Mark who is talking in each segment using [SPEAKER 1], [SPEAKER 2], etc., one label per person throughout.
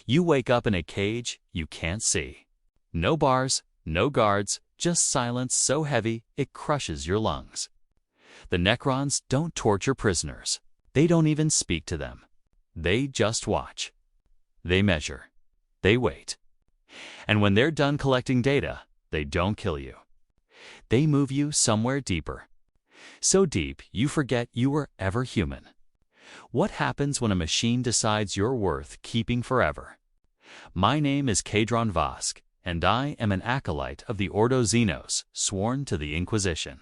[SPEAKER 1] You wake up in a cage you can't see. No bars, no guards, just silence so heavy it crushes your lungs. The Necrons don't torture prisoners. They don't even speak to them. They just watch. They measure. They wait. And when they're done collecting data, they don't kill you. They move you somewhere deeper. So deep you forget you were ever human. What happens when a machine decides you're worth keeping forever? My name is Kadron Vosk, and I am an acolyte of the Ordo Xenos, sworn to the Inquisition,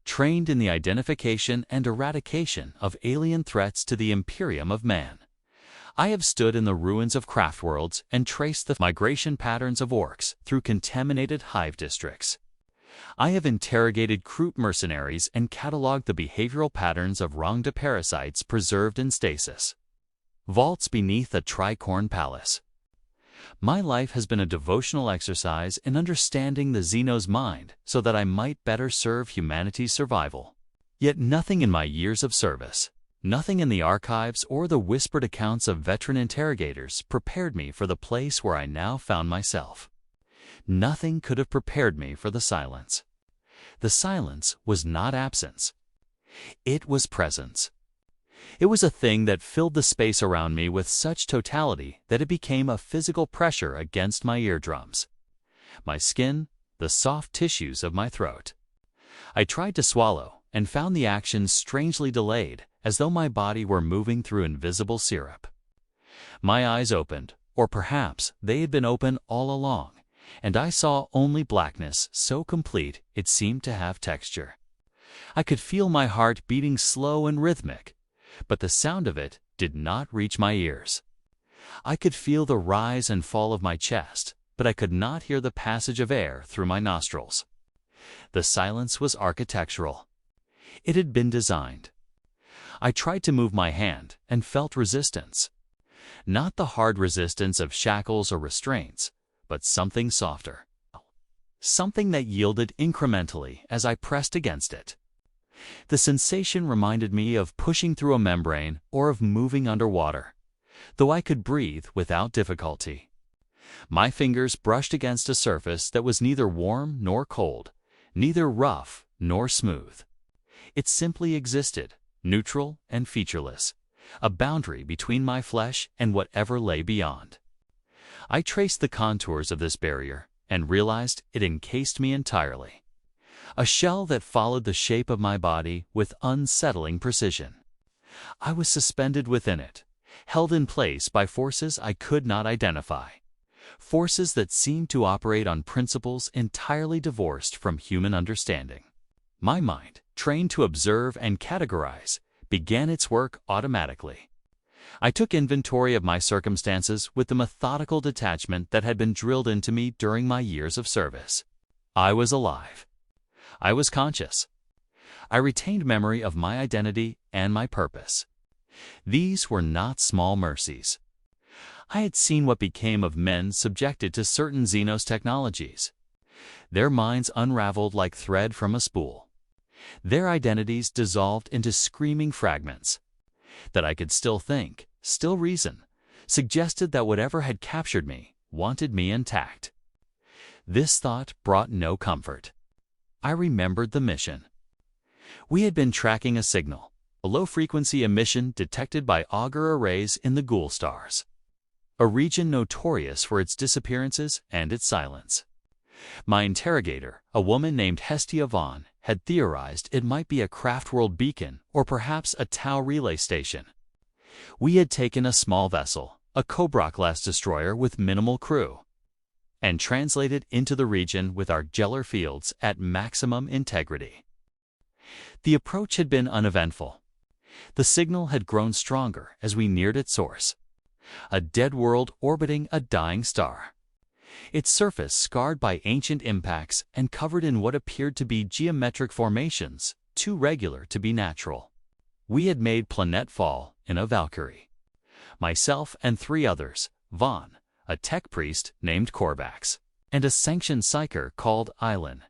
[SPEAKER 1] trained in the identification and eradication of alien threats to the Imperium of man. I have stood in the ruins of craft worlds and traced the migration patterns of orcs through contaminated hive districts. I have interrogated Kroot mercenaries and cataloged the behavioral patterns of wronged parasites preserved in stasis. Vaults beneath a tricorn palace. My life has been a devotional exercise in understanding the Xenos mind so that I might better serve humanity's survival. Yet nothing in my years of service, nothing in the archives or the whispered accounts of veteran interrogators prepared me for the place where I now found myself. Nothing could have prepared me for the silence. The silence was not absence. It was presence. It was a thing that filled the space around me with such totality that it became a physical pressure against my eardrums, my skin, the soft tissues of my throat. I tried to swallow and found the action strangely delayed, as though my body were moving through invisible syrup. My eyes opened, or perhaps they had been open all along, and I saw only blackness so complete it seemed to have texture. I could feel my heart beating slow and rhythmic, but the sound of it did not reach my ears. I could feel the rise and fall of my chest, but I could not hear the passage of air through my nostrils. The silence was architectural. It had been designed. I tried to move my hand and felt resistance. Not the hard resistance of shackles or restraints, but something softer. Something that yielded incrementally as I pressed against it. The sensation reminded me of pushing through a membrane or of moving underwater, though I could breathe without difficulty. My fingers brushed against a surface that was neither warm nor cold, neither rough nor smooth. It simply existed, neutral and featureless, a boundary between my flesh and whatever lay beyond. I traced the contours of this barrier and realized it encased me entirely. A shell that followed the shape of my body with unsettling precision. I was suspended within it, held in place by forces I could not identify, forces that seemed to operate on principles entirely divorced from human understanding. My mind, trained to observe and categorize, began its work automatically. I took inventory of my circumstances with the methodical detachment that had been drilled into me during my years of service. I was alive. I was conscious. I retained memory of my identity and my purpose. These were not small mercies. I had seen what became of men subjected to certain Xenos technologies. Their minds unraveled like thread from a spool. Their identities dissolved into screaming fragments. That I could still think, still reason, suggested that whatever had captured me wanted me intact. This thought brought no comfort. I remembered the mission. We had been tracking a signal, a low-frequency emission detected by auger arrays in the Ghoul stars, a region notorious for its disappearances and its silence. My interrogator, a woman named Hestia Vaughn, had theorized it might be a craftworld beacon or perhaps a Tau relay station. We had taken a small vessel, a Cobra-class destroyer with minimal crew, and translated into the region with our Geller fields at maximum integrity. The approach had been uneventful. The signal had grown stronger as we neared its source, a dead world orbiting a dying star. Its surface scarred by ancient impacts and covered in what appeared to be geometric formations, too regular to be natural. We had made planetfall in a Valkyrie. Myself and 3 others, Vaughn, a tech priest named Korvax, and a sanctioned psyker called Eilen.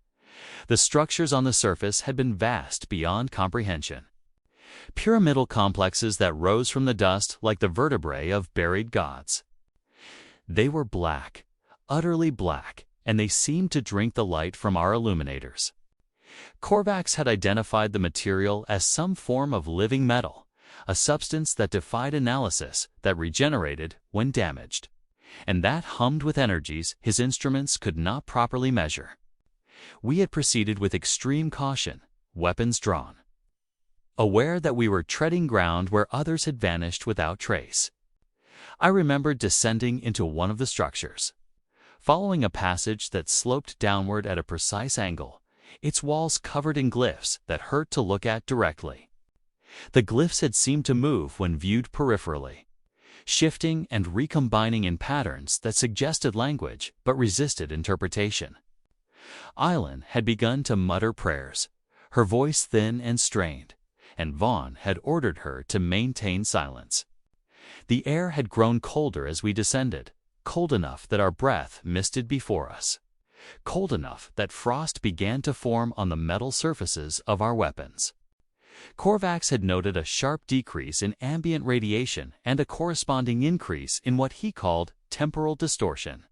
[SPEAKER 1] The structures on the surface had been vast beyond comprehension. Pyramidal complexes that rose from the dust like the vertebrae of buried gods. They were black, utterly black, and they seemed to drink the light from our illuminators. Korvax had identified the material as some form of living metal, a substance that defied analysis, that regenerated when damaged, and that hummed with energies his instruments could not properly measure. We had proceeded with extreme caution, weapons drawn, aware that we were treading ground where others had vanished without trace. I remembered descending into one of the structures, following a passage that sloped downward at a precise angle, its walls covered in glyphs that hurt to look at directly. The glyphs had seemed to move when viewed peripherally, shifting and recombining in patterns that suggested language but resisted interpretation. Island had begun to mutter prayers, her voice thin and strained, and Vaughn had ordered her to maintain silence. The air had grown colder as we descended, cold enough that our breath misted before us, cold enough that frost began to form on the metal surfaces of our weapons. Korvax had noted a sharp decrease in ambient radiation and a corresponding increase in what he called temporal distortion.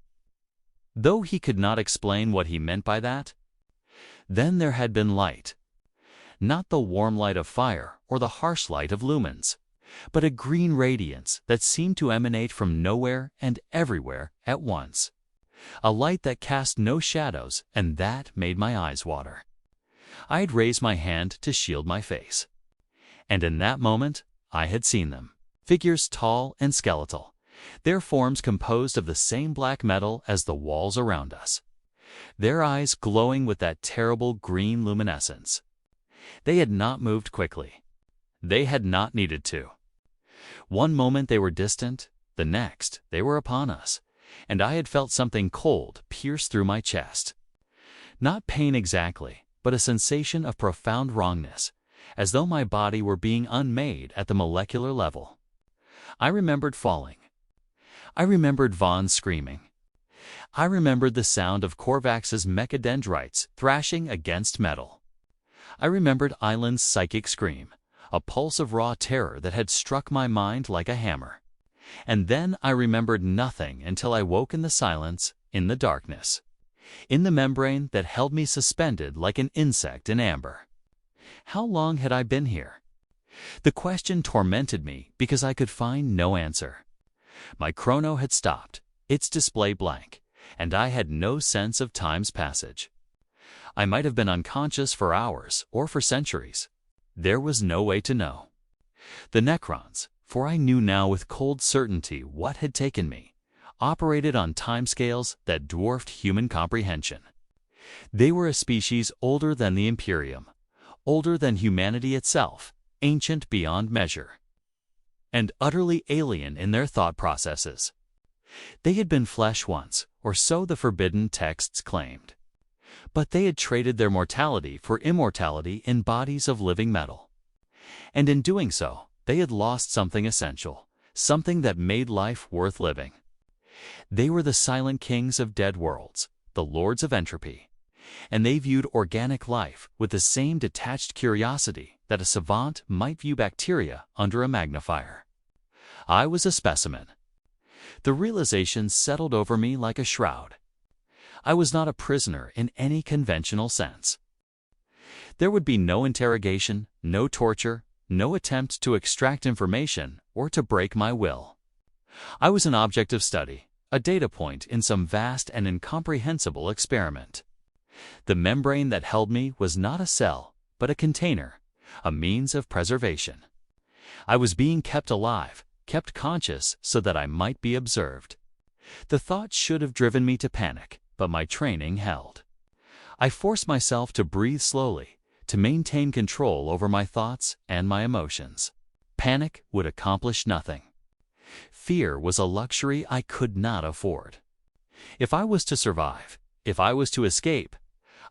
[SPEAKER 1] Though he could not explain what he meant by that, then there had been light. Not the warm light of fire or the harsh light of lumens, but a green radiance that seemed to emanate from nowhere and everywhere at once. A light that cast no shadows, and that made my eyes water. I had raised my hand to shield my face. And in that moment, I had seen them. Figures tall and skeletal, their forms composed of the same black metal as the walls around us, their eyes glowing with that terrible green luminescence. They had not moved quickly. They had not needed to. One moment they were distant, the next they were upon us, and I had felt something cold pierce through my chest. Not pain exactly, but a sensation of profound wrongness, as though my body were being unmade at the molecular level. I remembered falling. I remembered Vaughn screaming. I remembered the sound of Korvax's mechadendrites thrashing against metal. I remembered Island's psychic scream, a pulse of raw terror that had struck my mind like a hammer. And then I remembered nothing until I woke in the silence, in the darkness, in the membrane that held me suspended like an insect in amber. How long had I been here? The question tormented me because I could find no answer. My chrono had stopped, its display blank, and I had no sense of time's passage. I might have been unconscious for hours or for centuries. There was no way to know. The Necrons, for I knew now with cold certainty what had taken me, operated on timescales that dwarfed human comprehension. They were a species older than the Imperium, older than humanity itself, ancient beyond measure, and utterly alien in their thought processes. They had been flesh once, or so the forbidden texts claimed. But they had traded their mortality for immortality in bodies of living metal. And in doing so, they had lost something essential, something that made life worth living. They were the silent kings of dead worlds, the lords of entropy, and they viewed organic life with the same detached curiosity that a savant might view bacteria under a magnifier. I was a specimen. The realization settled over me like a shroud. I was not a prisoner in any conventional sense. There would be no interrogation, no torture, no attempt to extract information or to break my will. I was an object of study, a data point in some vast and incomprehensible experiment. The membrane that held me was not a cell, but a container, a means of preservation. I was being kept alive, kept conscious so that I might be observed. The thought should have driven me to panic, but my training held. I forced myself to breathe slowly, to maintain control over my thoughts and my emotions. Panic would accomplish nothing. Fear was a luxury I could not afford. If I was to survive, if I was to escape,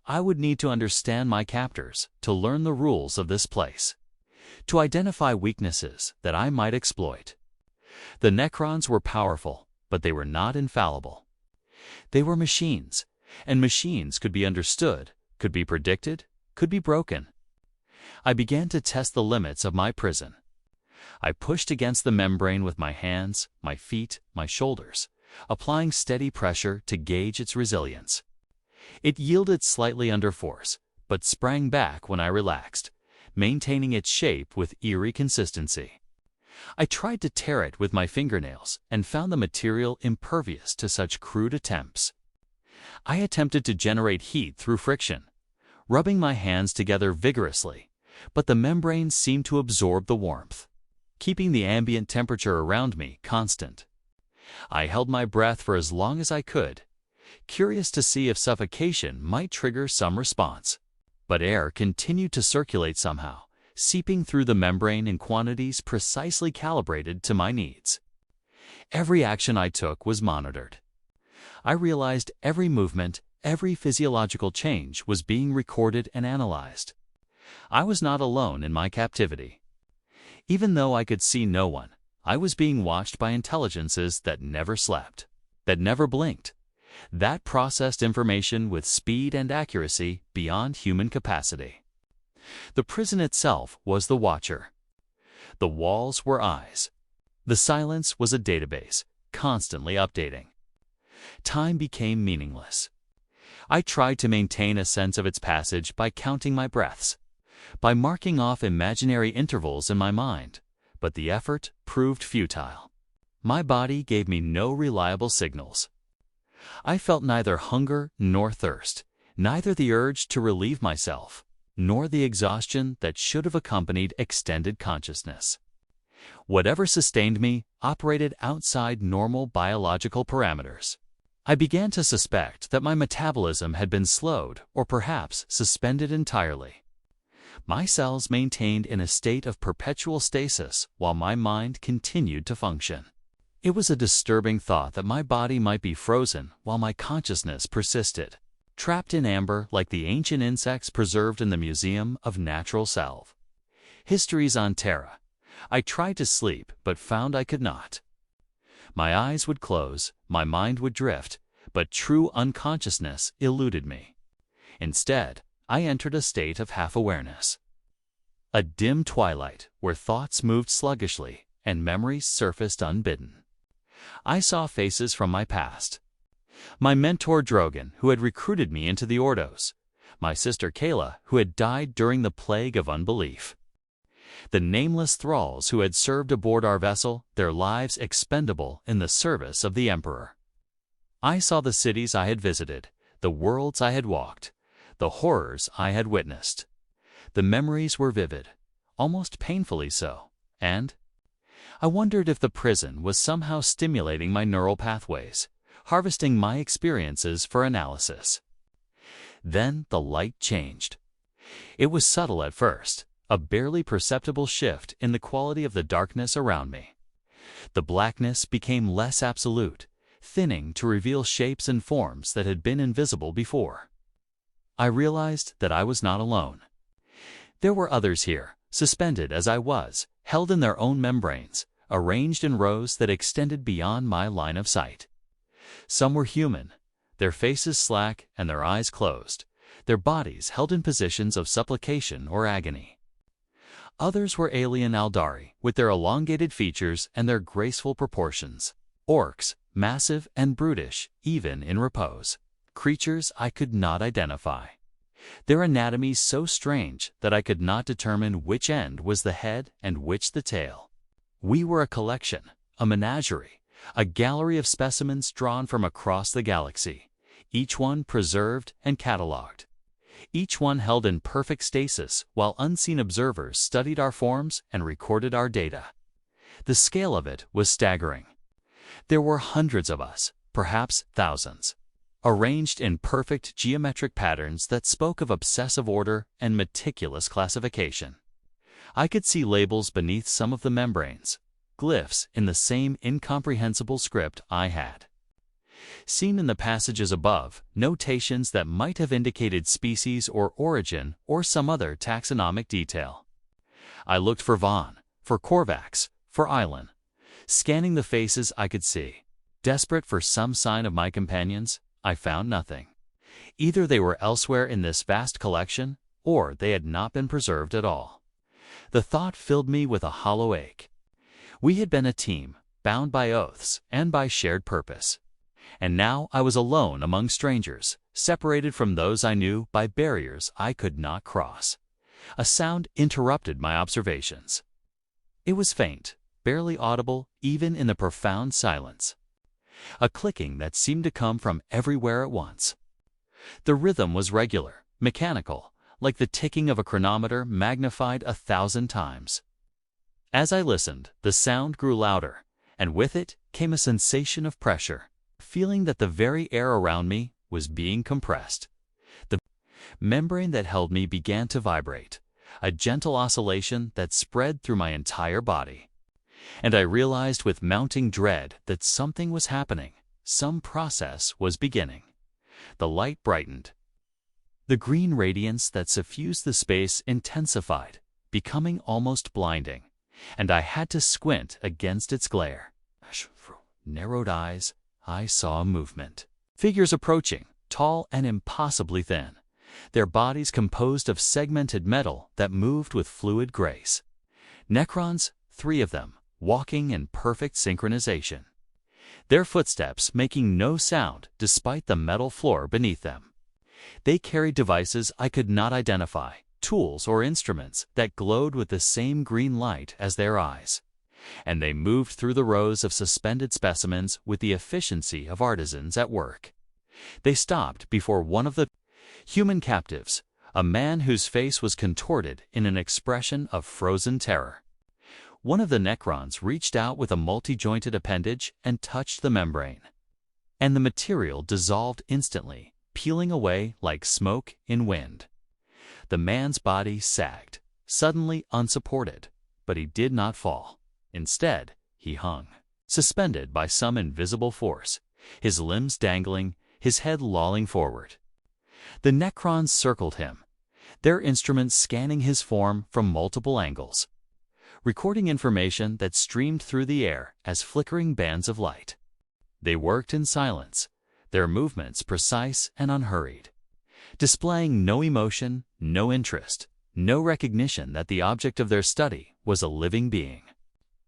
[SPEAKER 1] I would need to understand my captors, to learn the rules of this place, to identify weaknesses that I might exploit. The Necrons were powerful, but they were not infallible. They were machines, and machines could be understood, could be predicted, could be broken. I began to test the limits of my prison. I pushed against the membrane with my hands, my feet, my shoulders, applying steady pressure to gauge its resilience. It yielded slightly under force, but sprang back when I relaxed, maintaining its shape with eerie consistency. I tried to tear it with my fingernails and found the material impervious to such crude attempts. I attempted to generate heat through friction, rubbing my hands together vigorously, but the membrane seemed to absorb the warmth, keeping the ambient temperature around me constant. I held my breath for as long as I could, curious to see if suffocation might trigger some response. But air continued to circulate somehow, seeping through the membrane in quantities precisely calibrated to my needs. Every action I took was monitored. I realized every movement, every physiological change was being recorded and analyzed. I was not alone in my captivity. Even though I could see no one, I was being watched by intelligences that never slept, that never blinked, that processed information with speed and accuracy beyond human capacity. The prison itself was the watcher. The walls were eyes. The silence was a database, constantly updating. Time became meaningless. I tried to maintain a sense of its passage by counting my breaths, by marking off imaginary intervals in my mind, but the effort proved futile. My body gave me no reliable signals. I felt neither hunger nor thirst, neither the urge to relieve myself, nor the exhaustion that should have accompanied extended consciousness. Whatever sustained me operated outside normal biological parameters. I began to suspect that my metabolism had been slowed or perhaps suspended entirely. My cells maintained in a state of perpetual stasis while my mind continued to function. It was a disturbing thought that my body might be frozen while my consciousness persisted, trapped in amber like the ancient insects preserved in the Museum of Natural Self. Histories on Terra. I tried to sleep but found I could not. My eyes would close, my mind would drift, but true unconsciousness eluded me. Instead, I entered a state of half-awareness. A dim twilight where thoughts moved sluggishly and memories surfaced unbidden. I saw faces from my past. My mentor Drogan, who had recruited me into the Ordos. My sister Kayla, who had died during the plague of unbelief. The nameless thralls who had served aboard our vessel, their lives expendable in the service of the Emperor. I saw the cities I had visited, the worlds I had walked, the horrors I had witnessed. The memories were vivid, almost painfully so, and I wondered if the prison was somehow stimulating my neural pathways, harvesting my experiences for analysis. Then the light changed. It was subtle at first, a barely perceptible shift in the quality of the darkness around me. The blackness became less absolute, thinning to reveal shapes and forms that had been invisible before. I realized that I was not alone. There were others here, suspended as I was, held in their own membranes, arranged in rows that extended beyond my line of sight. Some were human, their faces slack and their eyes closed, their bodies held in positions of supplication or agony. Others were alien Aldari, with their elongated features and their graceful proportions. Orcs, massive and brutish, even in repose. Creatures I could not identify. Their anatomies so strange that I could not determine which end was the head and which the tail. We were a collection, a menagerie, a gallery of specimens drawn from across the galaxy, each one preserved and catalogued. Each one held in perfect stasis while unseen observers studied our forms and recorded our data. The scale of it was staggering. There were hundreds of us, perhaps thousands, arranged in perfect geometric patterns that spoke of obsessive order and meticulous classification. I could see labels beneath some of the membranes, glyphs in the same incomprehensible script I had. Seen in the passages above, notations that might have indicated species or origin or some other taxonomic detail. I looked for Vaughn, for Korvax, for Island, scanning the faces I could see. Desperate for some sign of my companions, I found nothing. Either they were elsewhere in this vast collection, or they had not been preserved at all. The thought filled me with a hollow ache. We had been a team, bound by oaths and by shared purpose. And now I was alone among strangers, separated from those I knew by barriers I could not cross. A sound interrupted my observations. It was faint, barely audible even in the profound silence. A clicking that seemed to come from everywhere at once. The rhythm was regular, mechanical, like the ticking of a chronometer magnified 1,000 times. As I listened, the sound grew louder, and with it came a sensation of pressure, feeling that the very air around me was being compressed. The membrane that held me began to vibrate, a gentle oscillation that spread through my entire body. And I realized with mounting dread that something was happening, some process was beginning. The light brightened. The green radiance that suffused the space intensified, becoming almost blinding, and I had to squint against its glare. Through narrowed eyes, I saw movement. Figures approaching, tall and impossibly thin, their bodies composed of segmented metal that moved with fluid grace. Necrons, 3 of them, walking in perfect synchronization. Their footsteps making no sound despite the metal floor beneath them. They carried devices I could not identify, tools or instruments that glowed with the same green light as their eyes. And they moved through the rows of suspended specimens with the efficiency of artisans at work. They stopped before one of the human captives, a man whose face was contorted in an expression of frozen terror. One of the Necrons reached out with a multi-jointed appendage and touched the membrane. And the material dissolved instantly, peeling away like smoke in wind. The man's body sagged, suddenly unsupported, but he did not fall. Instead, he hung, suspended by some invisible force, his limbs dangling, his head lolling forward. The Necrons circled him, their instruments scanning his form from multiple angles, recording information that streamed through the air as flickering bands of light. They worked in silence, their movements precise and unhurried, displaying no emotion, no interest, no recognition that the object of their study was a living being.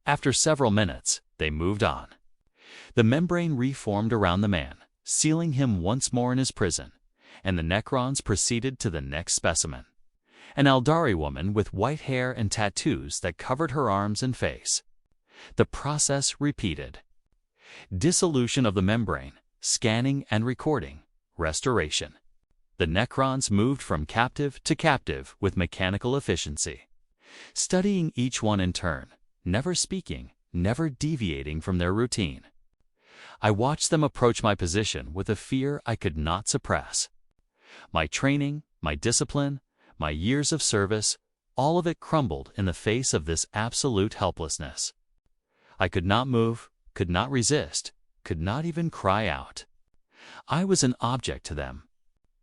[SPEAKER 1] After several minutes, they moved on. The membrane reformed around the man, sealing him once more in his prison, and the Necrons proceeded to the next specimen. An Aldari woman with white hair and tattoos that covered her arms and face. The process repeated. Dissolution of the membrane, scanning and recording, restoration. The Necrons moved from captive to captive with mechanical efficiency, studying each one in turn, never speaking, never deviating from their routine. I watched them approach my position with a fear I could not suppress. My training, my discipline, my years of service, all of it crumbled in the face of this absolute helplessness. I could not move, could not resist, could not even cry out. I was an object to them,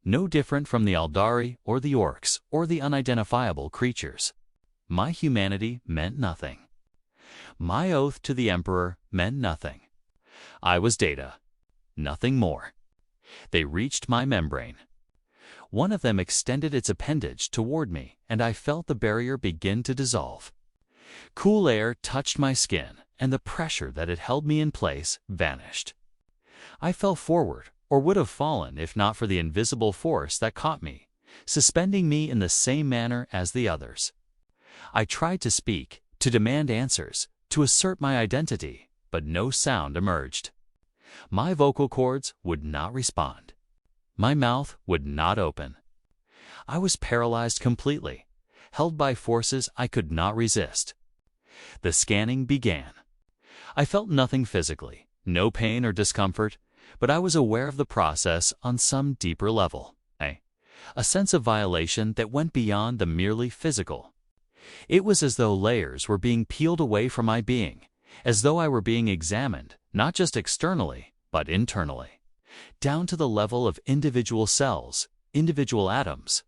[SPEAKER 1] no different from the Aldari or the Orcs or the unidentifiable creatures. My humanity meant nothing. My oath to the Emperor meant nothing. I was data, nothing more. They reached my membrane. One of them extended its appendage toward me, and I felt the barrier begin to dissolve. Cool air touched my skin, and the pressure that had held me in place vanished. I fell forward, or would have fallen if not for the invisible force that caught me, suspending me in the same manner as the others. I tried to speak, to demand answers, to assert my identity, but no sound emerged. My vocal cords would not respond. My mouth would not open. I was paralyzed completely, held by forces I could not resist. The scanning began. I felt nothing physically, no pain or discomfort, but I was aware of the process on some deeper level. A sense of violation that went beyond the merely physical. It was as though layers were being peeled away from my being, as though I were being examined, not just externally, but internally, down to the level of individual cells, individual atoms.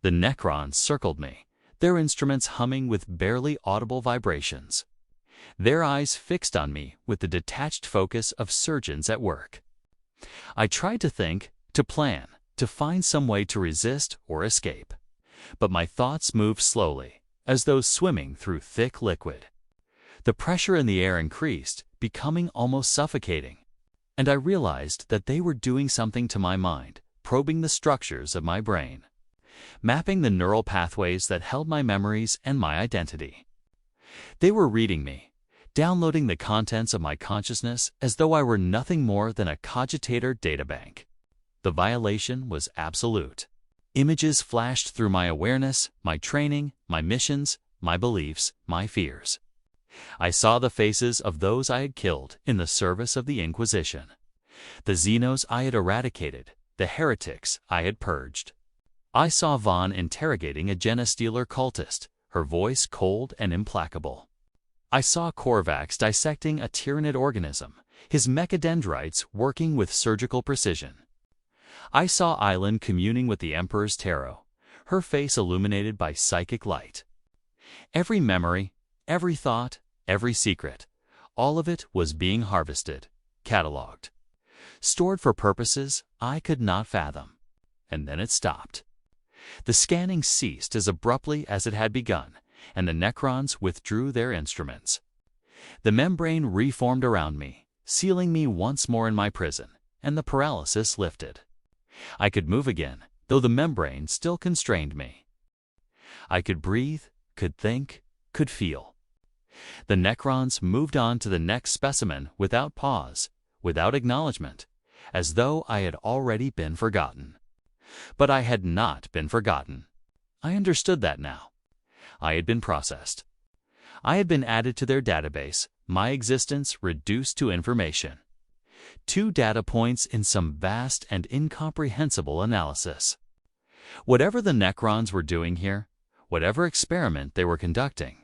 [SPEAKER 1] The Necrons circled me, their instruments humming with barely audible vibrations, their eyes fixed on me with the detached focus of surgeons at work. I tried to think, to plan, to find some way to resist or escape, but my thoughts moved slowly, as though swimming through thick liquid. The pressure in the air increased, becoming almost suffocating. and I realized that they were doing something to my mind, probing the structures of my brain, mapping the neural pathways that held my memories and my identity. They were reading me, downloading the contents of my consciousness as though I were nothing more than a cogitator databank. The violation was absolute. Images flashed through my awareness, my training, my missions, my beliefs, my fears. I saw the faces of those I had killed in the service of the Inquisition, the Xenos I had eradicated, the heretics I had purged. I saw Vaughn interrogating a Genestealer cultist, her voice cold and implacable. I saw Korvax dissecting a Tyranid organism, his mechadendrites working with surgical precision. I saw Island communing with the Emperor's tarot, her face illuminated by psychic light. Every memory, every thought, every secret, all of it was being harvested, cataloged, stored for purposes I could not fathom. And then it stopped. The scanning ceased as abruptly as it had begun, and the Necrons withdrew their instruments. The membrane reformed around me, sealing me once more in my prison, and the paralysis lifted. I could move again, though the membrane still constrained me. I could breathe, could think, could feel. The Necrons moved on to the next specimen without pause, without acknowledgement, as though I had already been forgotten. But I had not been forgotten. I understood that now. I had been processed. I had been added to their database, my existence reduced to information. 2 data points in some vast and incomprehensible analysis. Whatever the Necrons were doing here, whatever experiment they were conducting,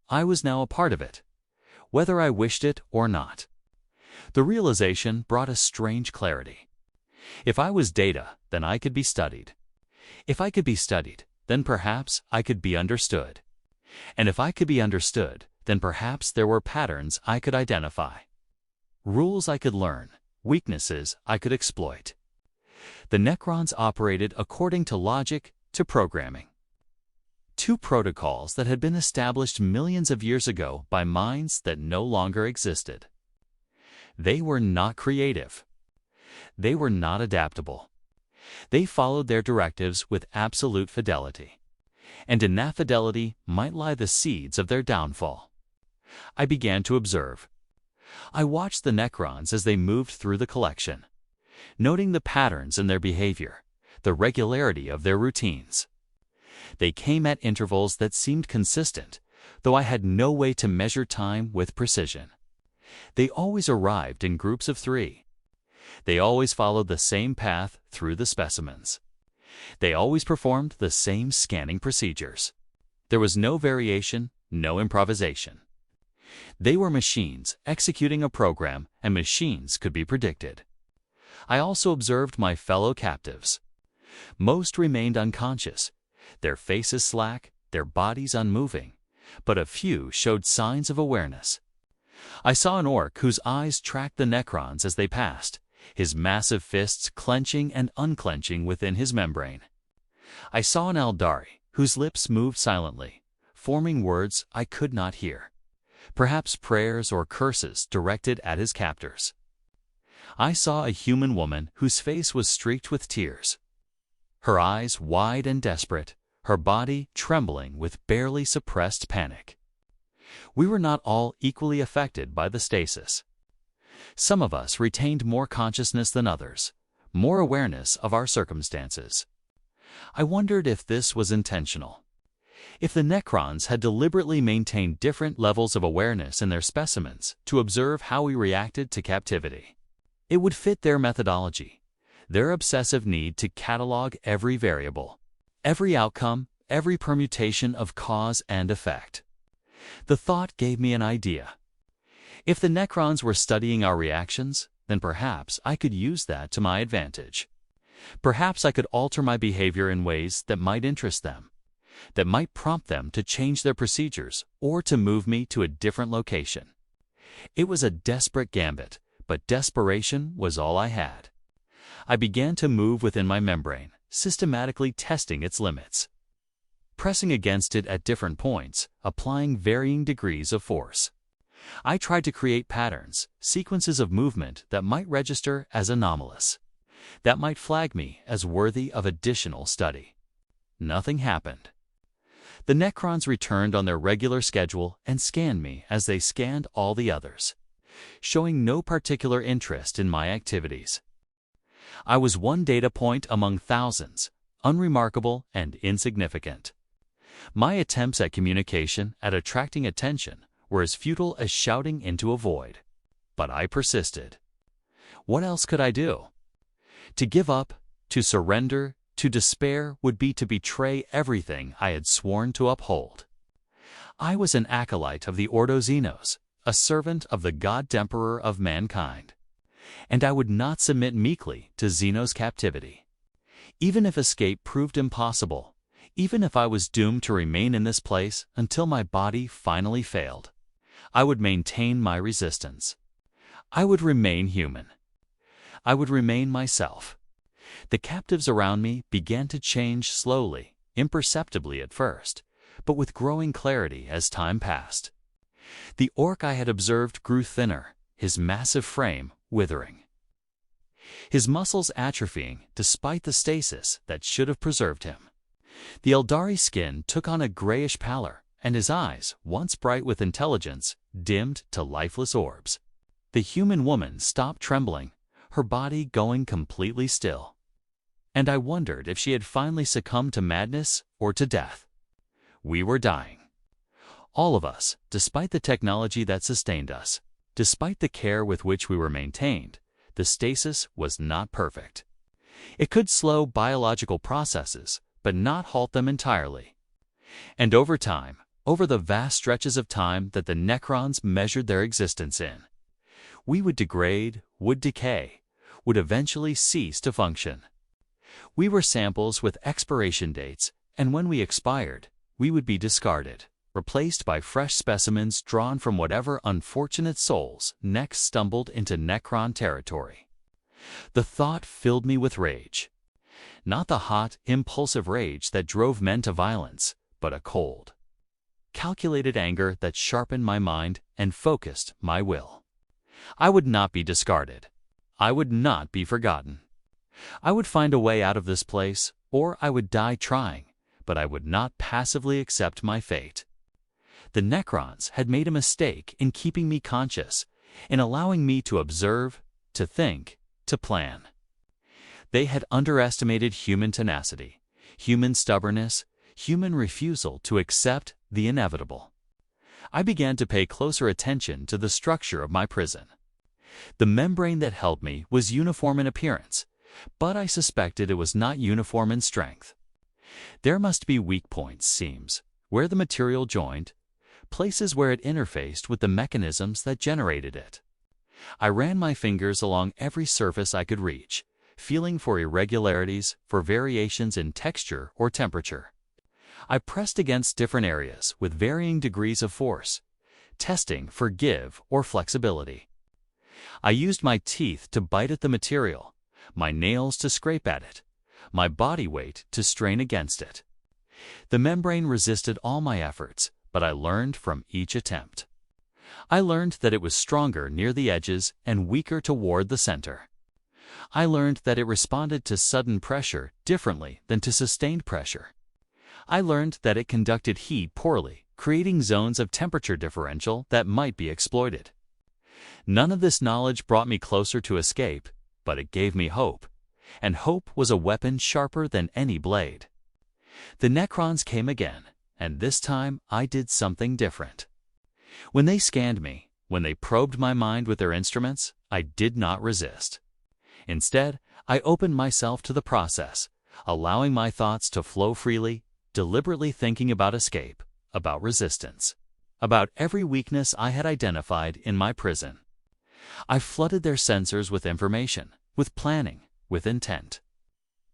[SPEAKER 1] I was now a part of it, whether I wished it or not. The realization brought a strange clarity. If I was data, then I could be studied. If I could be studied, then perhaps I could be understood. And if I could be understood, then perhaps there were patterns I could identify. Rules I could learn, weaknesses I could exploit. The Necrons operated according to logic, to programming. 2 protocols that had been established millions of years ago by minds that no longer existed. They were not creative. They were not adaptable. They followed their directives with absolute fidelity. And in that fidelity might lie the seeds of their downfall. I began to observe. I watched the Necrons as they moved through the collection, noting the patterns in their behavior, the regularity of their routines. They came at intervals that seemed consistent, though I had no way to measure time with precision. They always arrived in groups of 3. They always followed the same path through the specimens. They always performed the same scanning procedures. There was no variation, no improvisation. They were machines executing a program, and machines could be predicted. I also observed my fellow captives. Most remained unconscious, their faces slack, their bodies unmoving, but a few showed signs of awareness. I saw an orc whose eyes tracked the Necrons as they passed, his massive fists clenching and unclenching within his membrane. I saw an Eldari whose lips moved silently, forming words I could not hear, perhaps prayers or curses directed at his captors. I saw a human woman whose face was streaked with tears, her eyes wide and desperate, her body trembling with barely suppressed panic. We were not all equally affected by the stasis. Some of us retained more consciousness than others, more awareness of our circumstances. I wondered if this was intentional. If the Necrons had deliberately maintained different levels of awareness in their specimens to observe how we reacted to captivity. It would fit their methodology, their obsessive need to catalog every variable, every outcome, every permutation of cause and effect. The thought gave me an idea. If the Necrons were studying our reactions, then perhaps I could use that to my advantage. Perhaps I could alter my behavior in ways that might interest them, that might prompt them to change their procedures or to move me to a different location. It was a desperate gambit, but desperation was all I had. I began to move within my membrane, systematically testing its limits, pressing against it at different points, applying varying degrees of force. I tried to create patterns, sequences of movement that might register as anomalous, that might flag me as worthy of additional study. Nothing happened. The Necrons returned on their regular schedule and scanned me as they scanned all the others, showing no particular interest in my activities. I was one data point among thousands, unremarkable and insignificant. My attempts at communication, at attracting attention, were as futile as shouting into a void. But I persisted. What else could I do? To give up, to surrender, to despair would be to betray everything I had sworn to uphold. I was an acolyte of the Ordo Xenos, a servant of the God-Emperor of mankind, and I would not submit meekly to Xenos' captivity. Even if escape proved impossible, even if I was doomed to remain in this place until my body finally failed, I would maintain my resistance. I would remain human. I would remain myself. The captives around me began to change slowly, imperceptibly at first, but with growing clarity as time passed. The orc I had observed grew thinner, his massive frame withering, his muscles atrophying despite the stasis that should have preserved him. The Eldari skin took on a grayish pallor, and his eyes, once bright with intelligence, dimmed to lifeless orbs. The human woman stopped trembling, her body going completely still. And I wondered if she had finally succumbed to madness or to death. We were dying. All of us, despite the technology that sustained us, despite the care with which we were maintained, the stasis was not perfect. It could slow biological processes, but not halt them entirely. And over time, over the vast stretches of time that the Necrons measured their existence in, we would degrade, would decay, would eventually cease to function. We were samples with expiration dates, and when we expired, we would be discarded, replaced by fresh specimens drawn from whatever unfortunate souls next stumbled into Necron territory. The thought filled me with rage. Not the hot, impulsive rage that drove men to violence, but a cold, calculated anger that sharpened my mind and focused my will. I would not be discarded. I would not be forgotten. I would find a way out of this place, or I would die trying, but I would not passively accept my fate. The Necrons had made a mistake in keeping me conscious, in allowing me to observe, to think, to plan. They had underestimated human tenacity, human stubbornness, human refusal to accept the inevitable. I began to pay closer attention to the structure of my prison. The membrane that held me was uniform in appearance, but I suspected it was not uniform in strength. There must be weak points, seams, where the material joined, places where it interfaced with the mechanisms that generated it. I ran my fingers along every surface I could reach, feeling for irregularities, for variations in texture or temperature. I pressed against different areas with varying degrees of force, testing for give or flexibility. I used my teeth to bite at the material, my nails to scrape at it, my body weight to strain against it. The membrane resisted all my efforts, but I learned from each attempt. I learned that it was stronger near the edges and weaker toward the center. I learned that it responded to sudden pressure differently than to sustained pressure. I learned that it conducted heat poorly, creating zones of temperature differential that might be exploited. None of this knowledge brought me closer to escape, but it gave me hope, and hope was a weapon sharper than any blade. The Necrons came again, and this time I did something different. When they scanned me, when they probed my mind with their instruments, I did not resist. Instead, I opened myself to the process, allowing my thoughts to flow freely, deliberately thinking about escape, about resistance, about every weakness I had identified in my prison. I flooded their sensors with information, with planning, with intent.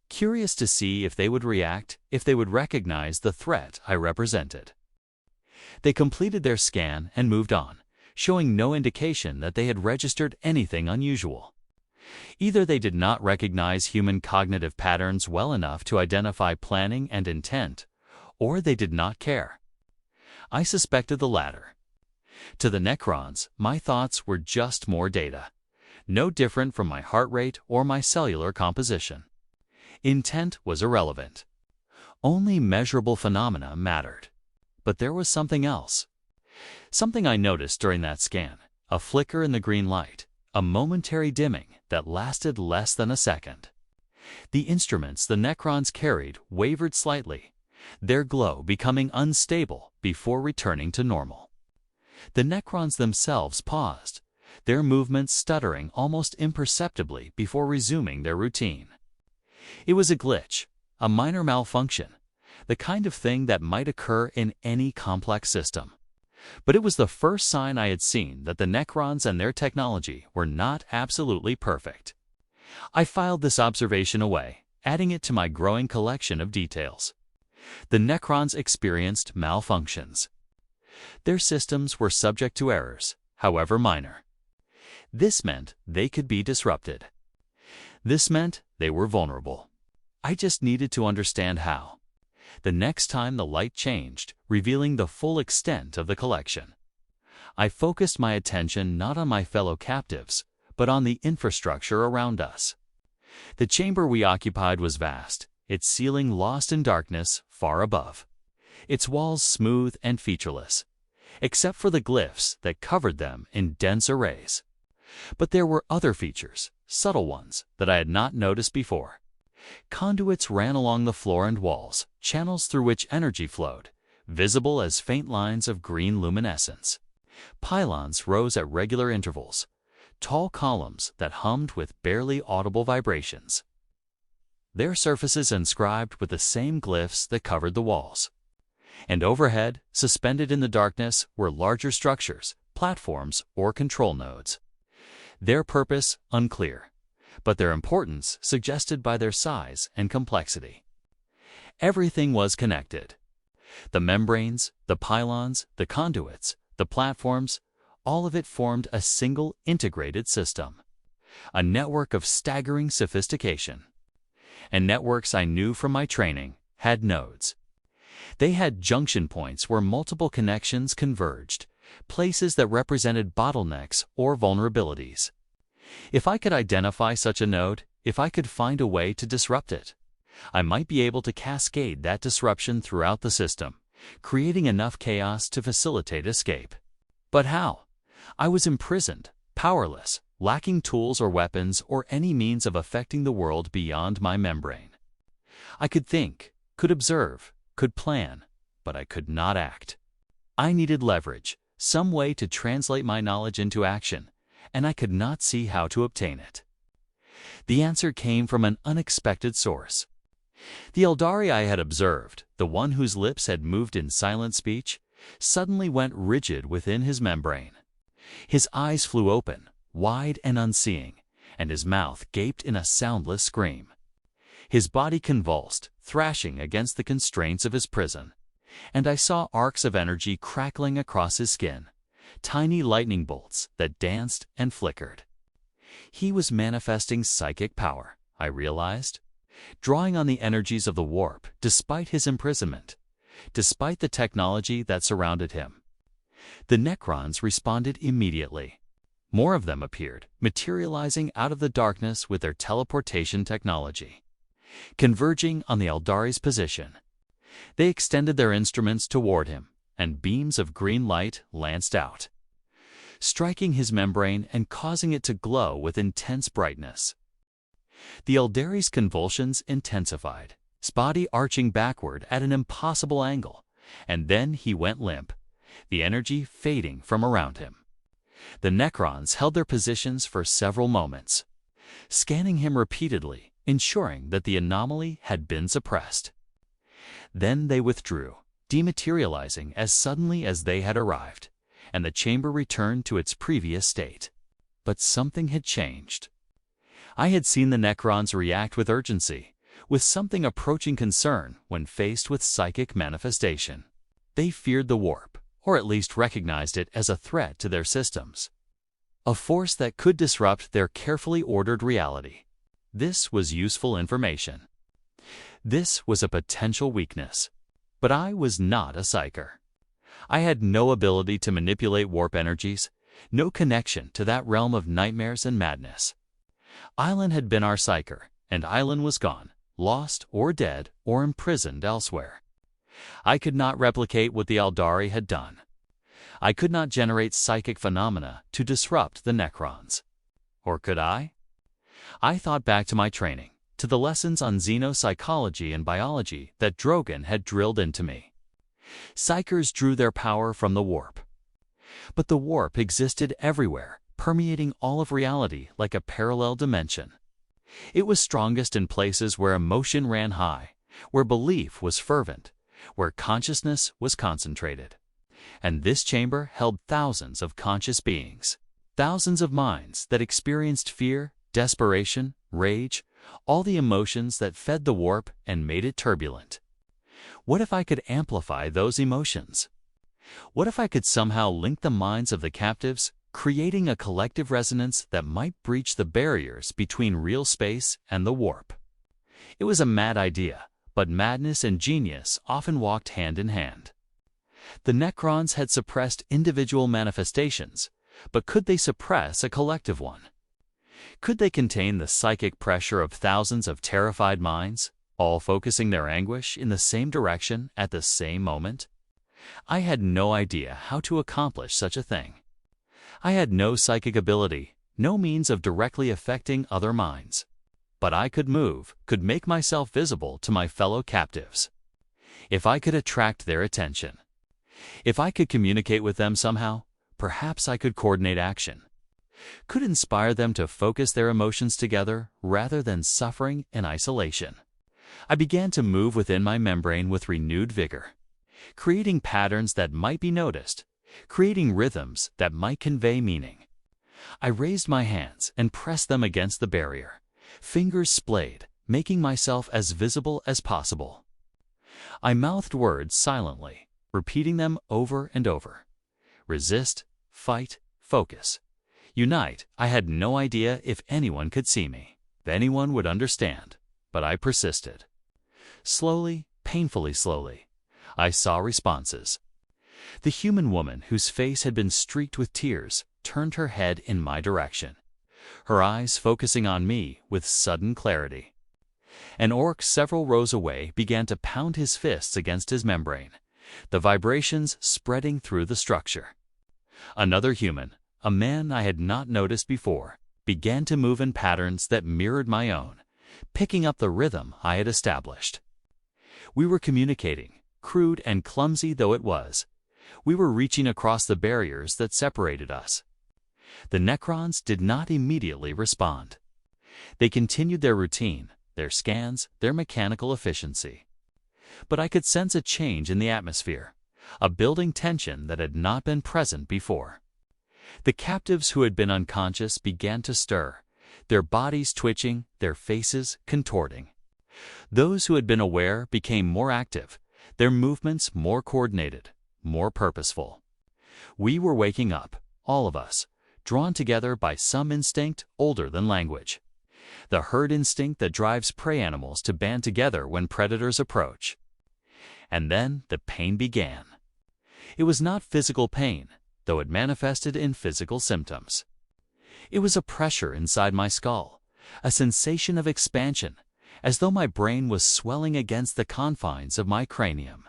[SPEAKER 1] Curious to see if they would react, if they would recognize the threat I represented. They completed their scan and moved on, showing no indication that they had registered anything unusual. Either they did not recognize human cognitive patterns well enough to identify planning and intent, or they did not care. I suspected the latter. To the Necrons, my thoughts were just more data, no different from my heart rate or my cellular composition. Intent was irrelevant. Only measurable phenomena mattered. But there was something else. Something I noticed during that scan, a flicker in the green light, a momentary dimming that lasted less than a second. The instruments the Necrons carried wavered slightly, their glow becoming unstable before returning to normal. The Necrons themselves paused, their movements stuttering almost imperceptibly before resuming their routine. It was a glitch, a minor malfunction, the kind of thing that might occur in any complex system. But it was the first sign I had seen that the Necrons and their technology were not absolutely perfect. I filed this observation away, adding it to my growing collection of details. The Necrons experienced malfunctions. Their systems were subject to errors, however minor. This meant they could be disrupted. This meant they were vulnerable. I just needed to understand how. The next time the light changed, revealing the full extent of the collection, I focused my attention not on my fellow captives, but on the infrastructure around us. The chamber we occupied was vast, its ceiling lost in darkness far above, its walls smooth and featureless, except for the glyphs that covered them in dense arrays. But there were other features, subtle ones, that I had not noticed before. Conduits ran along the floor and walls, channels through which energy flowed, visible as faint lines of green luminescence. Pylons rose at regular intervals, tall columns that hummed with barely audible vibrations. Their surfaces inscribed with the same glyphs that covered the walls. And overhead, suspended in the darkness, were larger structures, platforms, or control nodes. Their purpose unclear, but their importance suggested by their size and complexity. Everything was connected. The membranes, the pylons, the conduits, the platforms, all of it formed a single integrated system, a network of staggering sophistication. And networks I knew from my training had nodes. They had junction points where multiple connections converged, places that represented bottlenecks or vulnerabilities. If I could identify such a node, if I could find a way to disrupt it, I might be able to cascade that disruption throughout the system, creating enough chaos to facilitate escape. But how? I was imprisoned, powerless, lacking tools or weapons or any means of affecting the world beyond my membrane. I could think, could observe, could plan, but I could not act. I needed leverage, some way to translate my knowledge into action, and I could not see how to obtain it. The answer came from an unexpected source. The Eldari I had observed, the one whose lips had moved in silent speech, suddenly went rigid within his membrane. His eyes flew open, wide and unseeing, and his mouth gaped in a soundless scream. His body convulsed, thrashing against the constraints of his prison, and I saw arcs of energy crackling across his skin, tiny lightning bolts that danced and flickered. He was manifesting psychic power, I realized, drawing on the energies of the warp despite his imprisonment, despite the technology that surrounded him. The Necrons responded immediately. More of them appeared, materializing out of the darkness with their teleportation technology, converging on the Eldari's position. They extended their instruments toward him, and beams of green light lanced out, striking his membrane and causing it to glow with intense brightness. The Eldari's convulsions intensified, his body arching backward at an impossible angle, and then he went limp, the energy fading from around him. The Necrons held their positions for several moments, scanning him repeatedly, ensuring that the anomaly had been suppressed. Then they withdrew, dematerializing as suddenly as they had arrived, and the chamber returned to its previous state. But something had changed. I had seen the Necrons react with urgency, with something approaching concern when faced with psychic manifestation. They feared the warp, or at least recognized it as a threat to their systems, a force that could disrupt their carefully ordered reality. This was useful information. This was a potential weakness. But I was not a psyker. I had no ability to manipulate warp energies, no connection to that realm of nightmares and madness. Island had been our psyker, and Island was gone, lost or dead or imprisoned elsewhere. I could not replicate what the Eldari had done. I could not generate psychic phenomena to disrupt the Necrons. Or could I? I thought back to my training, to the lessons on xenopsychology and biology that Drogon had drilled into me. Psykers drew their power from the warp. But the warp existed everywhere, permeating all of reality like a parallel dimension. It was strongest in places where emotion ran high, where belief was fervent, where consciousness was concentrated. And this chamber held thousands of conscious beings, thousands of minds that experienced fear, desperation, rage, all the emotions that fed the warp and made it turbulent. What if I could amplify those emotions? What if I could somehow link the minds of the captives, creating a collective resonance that might breach the barriers between real space and the warp? It was a mad idea, but madness and genius often walked hand in hand. The Necrons had suppressed individual manifestations, but could they suppress a collective one? Could they contain the psychic pressure of thousands of terrified minds, all focusing their anguish in the same direction at the same moment? I had no idea how to accomplish such a thing. I had no psychic ability, no means of directly affecting other minds. But I could move, could make myself visible to my fellow captives. If I could attract their attention, if I could communicate with them somehow, perhaps I could coordinate action, could inspire them to focus their emotions together rather than suffering in isolation. I began to move within my membrane with renewed vigor, creating patterns that might be noticed, creating rhythms that might convey meaning. I raised my hands and pressed them against the barrier, fingers splayed, making myself as visible as possible. I mouthed words silently, repeating them over and over. Resist, fight, focus. Unite. I had no idea if anyone could see me, if anyone would understand, but I persisted. Slowly, painfully slowly, I saw responses. The human woman whose face had been streaked with tears turned her head in my direction, her eyes focusing on me with sudden clarity. An orc several rows away began to pound his fists against his membrane, the vibrations spreading through the structure. Another human, a man I had not noticed before, began to move in patterns that mirrored my own, picking up the rhythm I had established. We were communicating, crude and clumsy though it was. We were reaching across the barriers that separated us. The Necrons did not immediately respond. They continued their routine, their scans, their mechanical efficiency. But I could sense a change in the atmosphere, a building tension that had not been present before. The captives who had been unconscious began to stir, their bodies twitching, their faces contorting. Those who had been aware became more active, their movements more coordinated, more purposeful. We were waking up, all of us, drawn together by some instinct older than language. The herd instinct that drives prey animals to band together when predators approach. And then the pain began. It was not physical pain, though it manifested in physical symptoms. It was a pressure inside my skull, a sensation of expansion, as though my brain was swelling against the confines of my cranium.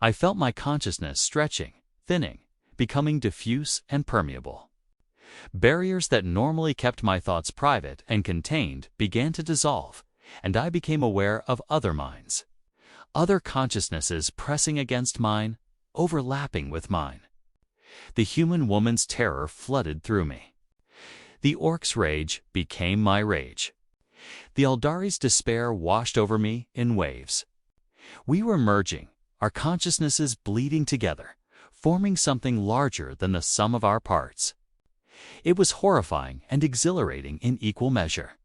[SPEAKER 1] I felt my consciousness stretching, thinning, becoming diffuse and permeable. Barriers that normally kept my thoughts private and contained began to dissolve, and I became aware of other minds, other consciousnesses pressing against mine, overlapping with mine. The human woman's terror flooded through me. The orc's rage became my rage. The Eldari's despair washed over me in waves. We were merging, our consciousnesses bleeding together, forming something larger than the sum of our parts. It was horrifying and exhilarating in equal measure.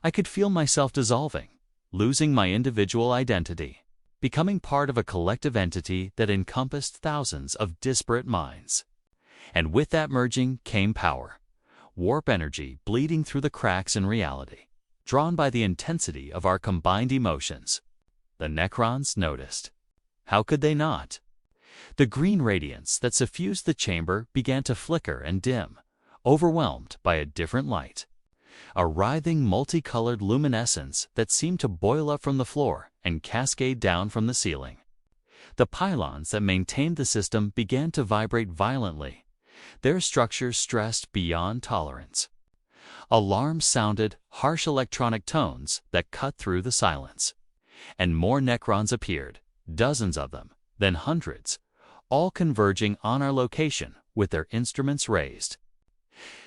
[SPEAKER 1] I could feel myself dissolving, losing my individual identity, becoming part of a collective entity that encompassed thousands of disparate minds. And with that merging came power, warp energy bleeding through the cracks in reality, drawn by the intensity of our combined emotions. The Necrons noticed. How could they not? The green radiance that suffused the chamber began to flicker and dim, overwhelmed by a different light. A writhing, multicolored luminescence that seemed to boil up from the floor and cascade down from the ceiling. The pylons that maintained the system began to vibrate violently, their structures stressed beyond tolerance. Alarms sounded, harsh electronic tones that cut through the silence. And more Necrons appeared, dozens of them, then hundreds, all converging on our location with their instruments raised.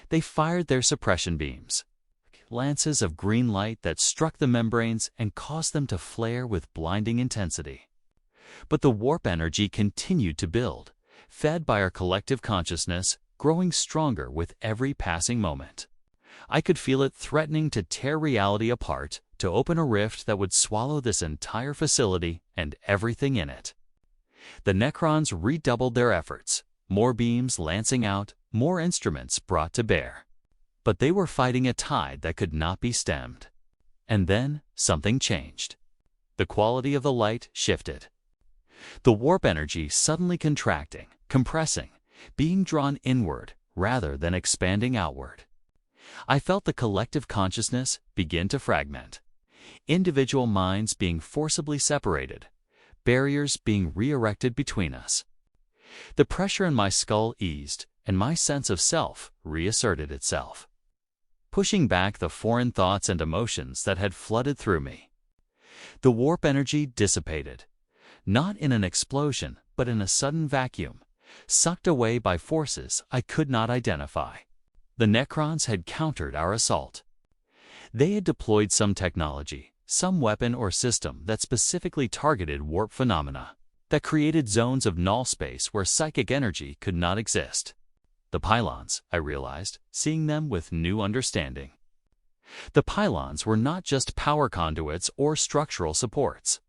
[SPEAKER 1] They fired their suppression beams, lances of green light that struck the membranes and caused them to flare with blinding intensity. But the warp energy continued to build, fed by our collective consciousness, growing stronger with every passing moment. I could feel it threatening to tear reality apart, to open a rift that would swallow this entire facility and everything in it. The Necrons redoubled their efforts, more beams lancing out, more instruments brought to bear. But they were fighting a tide that could not be stemmed. And then something changed. The quality of the light shifted. The warp energy suddenly contracting, compressing, being drawn inward rather than expanding outward. I felt the collective consciousness begin to fragment. Individual minds being forcibly separated, barriers being re-erected between us. The pressure in my skull eased, and my sense of self reasserted itself, pushing back the foreign thoughts and emotions that had flooded through me. The warp energy dissipated, not in an explosion, but in a sudden vacuum, sucked away by forces I could not identify. The Necrons had countered our assault. They had deployed some technology, some weapon or system that specifically targeted warp phenomena, that created zones of null space where psychic energy could not exist. The pylons, I realized, seeing them with new understanding. The pylons were not just power conduits or structural supports.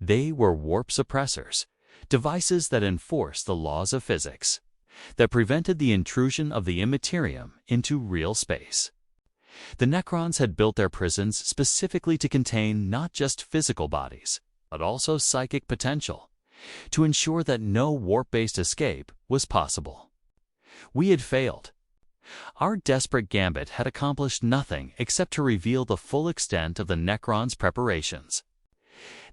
[SPEAKER 1] They were warp suppressors, devices that enforced the laws of physics, that prevented the intrusion of the Imperium into real space. The Necrons had built their prisons specifically to contain not just physical bodies, but also psychic potential, to ensure that no warp-based escape was possible. We had failed. Our desperate gambit had accomplished nothing except to reveal the full extent of the Necrons' preparations.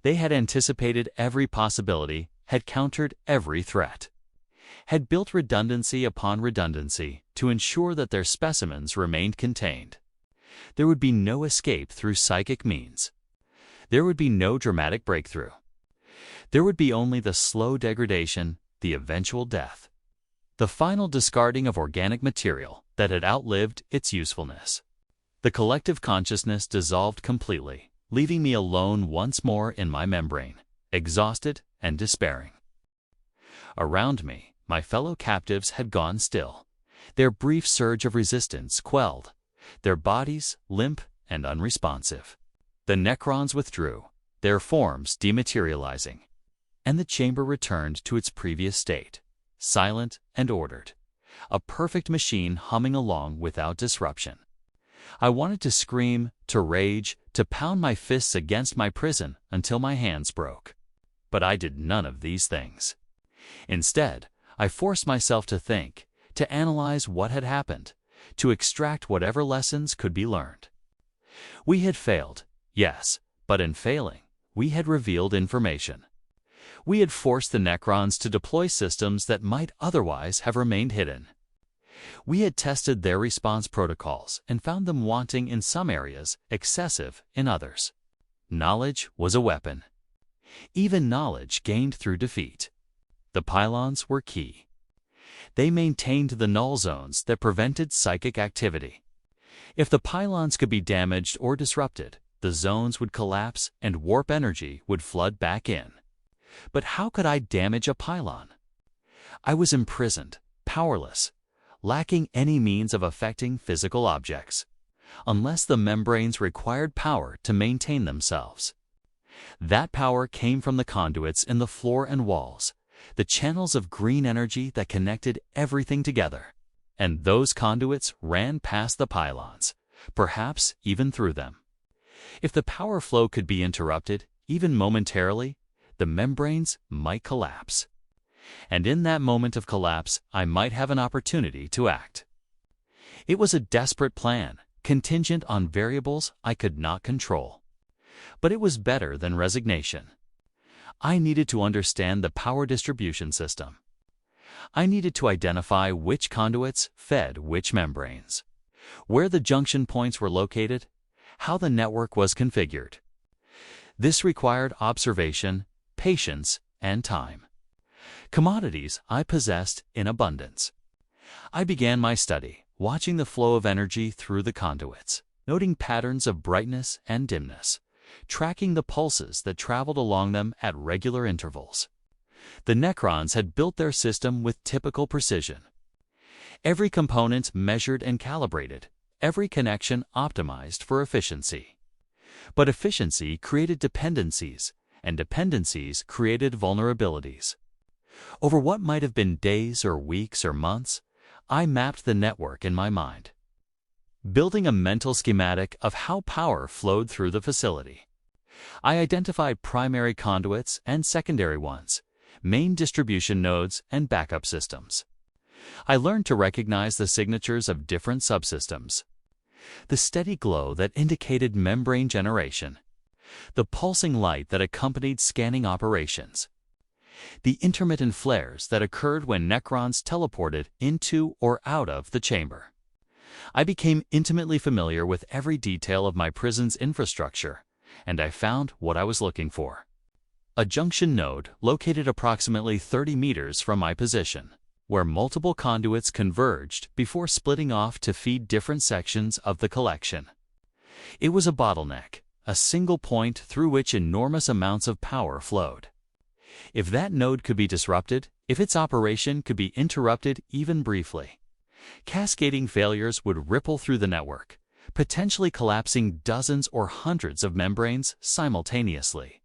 [SPEAKER 1] They had anticipated every possibility, had countered every threat, had built redundancy upon redundancy to ensure that their specimens remained contained. There would be no escape through psychic means. There would be no dramatic breakthrough. There would be only the slow degradation, the eventual death, the final discarding of organic material that had outlived its usefulness. The collective consciousness dissolved completely, leaving me alone once more in my membrane, exhausted and despairing. Around me, my fellow captives had gone still, their brief surge of resistance quelled, their bodies limp and unresponsive. The Necrons withdrew, their forms dematerializing, and the chamber returned to its previous state, silent and ordered, a perfect machine humming along without disruption. I wanted to scream, to rage, to pound my fists against my prison until my hands broke. But I did none of these things. Instead, I forced myself to think, to analyze what had happened, to extract whatever lessons could be learned. We had failed, yes, but in failing, we had revealed information. We had forced the Necrons to deploy systems that might otherwise have remained hidden. We had tested their response protocols and found them wanting in some areas, excessive in others. Knowledge was a weapon. Even knowledge gained through defeat. The pylons were key. They maintained the null zones that prevented psychic activity. If the pylons could be damaged or disrupted, the zones would collapse and warp energy would flood back in. But how could I damage a pylon? I was imprisoned, powerless, lacking any means of affecting physical objects, unless the membranes required power to maintain themselves. That power came from the conduits in the floor and walls, the channels of green energy that connected everything together. And those conduits ran past the pylons, perhaps even through them. If the power flow could be interrupted, even momentarily, the membranes might collapse. And in that moment of collapse, I might have an opportunity to act. It was a desperate plan, contingent on variables I could not control. But it was better than resignation. I needed to understand the power distribution system. I needed to identify which conduits fed which membranes, where the junction points were located, how the network was configured. This required observation, patience, and time. Commodities I possessed in abundance. I began my study, watching the flow of energy through the conduits, noting patterns of brightness and dimness, tracking the pulses that traveled along them at regular intervals. The Necrons had built their system with typical precision. Every component measured and calibrated, every connection optimized for efficiency. But efficiency created dependencies, and dependencies created vulnerabilities. Over what might have been days or weeks or months, I mapped the network in my mind, building a mental schematic of how power flowed through the facility. I identified primary conduits and secondary ones, main distribution nodes and backup systems. I learned to recognize the signatures of different subsystems. The steady glow that indicated membrane generation, the pulsing light that accompanied scanning operations, the intermittent flares that occurred when Necrons teleported into or out of the chamber. I became intimately familiar with every detail of my prison's infrastructure, and I found what I was looking for. A junction node located approximately 30 meters from my position, where multiple conduits converged before splitting off to feed different sections of the collection. It was a bottleneck, a single point through which enormous amounts of power flowed. If that node could be disrupted, if its operation could be interrupted even briefly, cascading failures would ripple through the network, potentially collapsing dozens or hundreds of membranes simultaneously.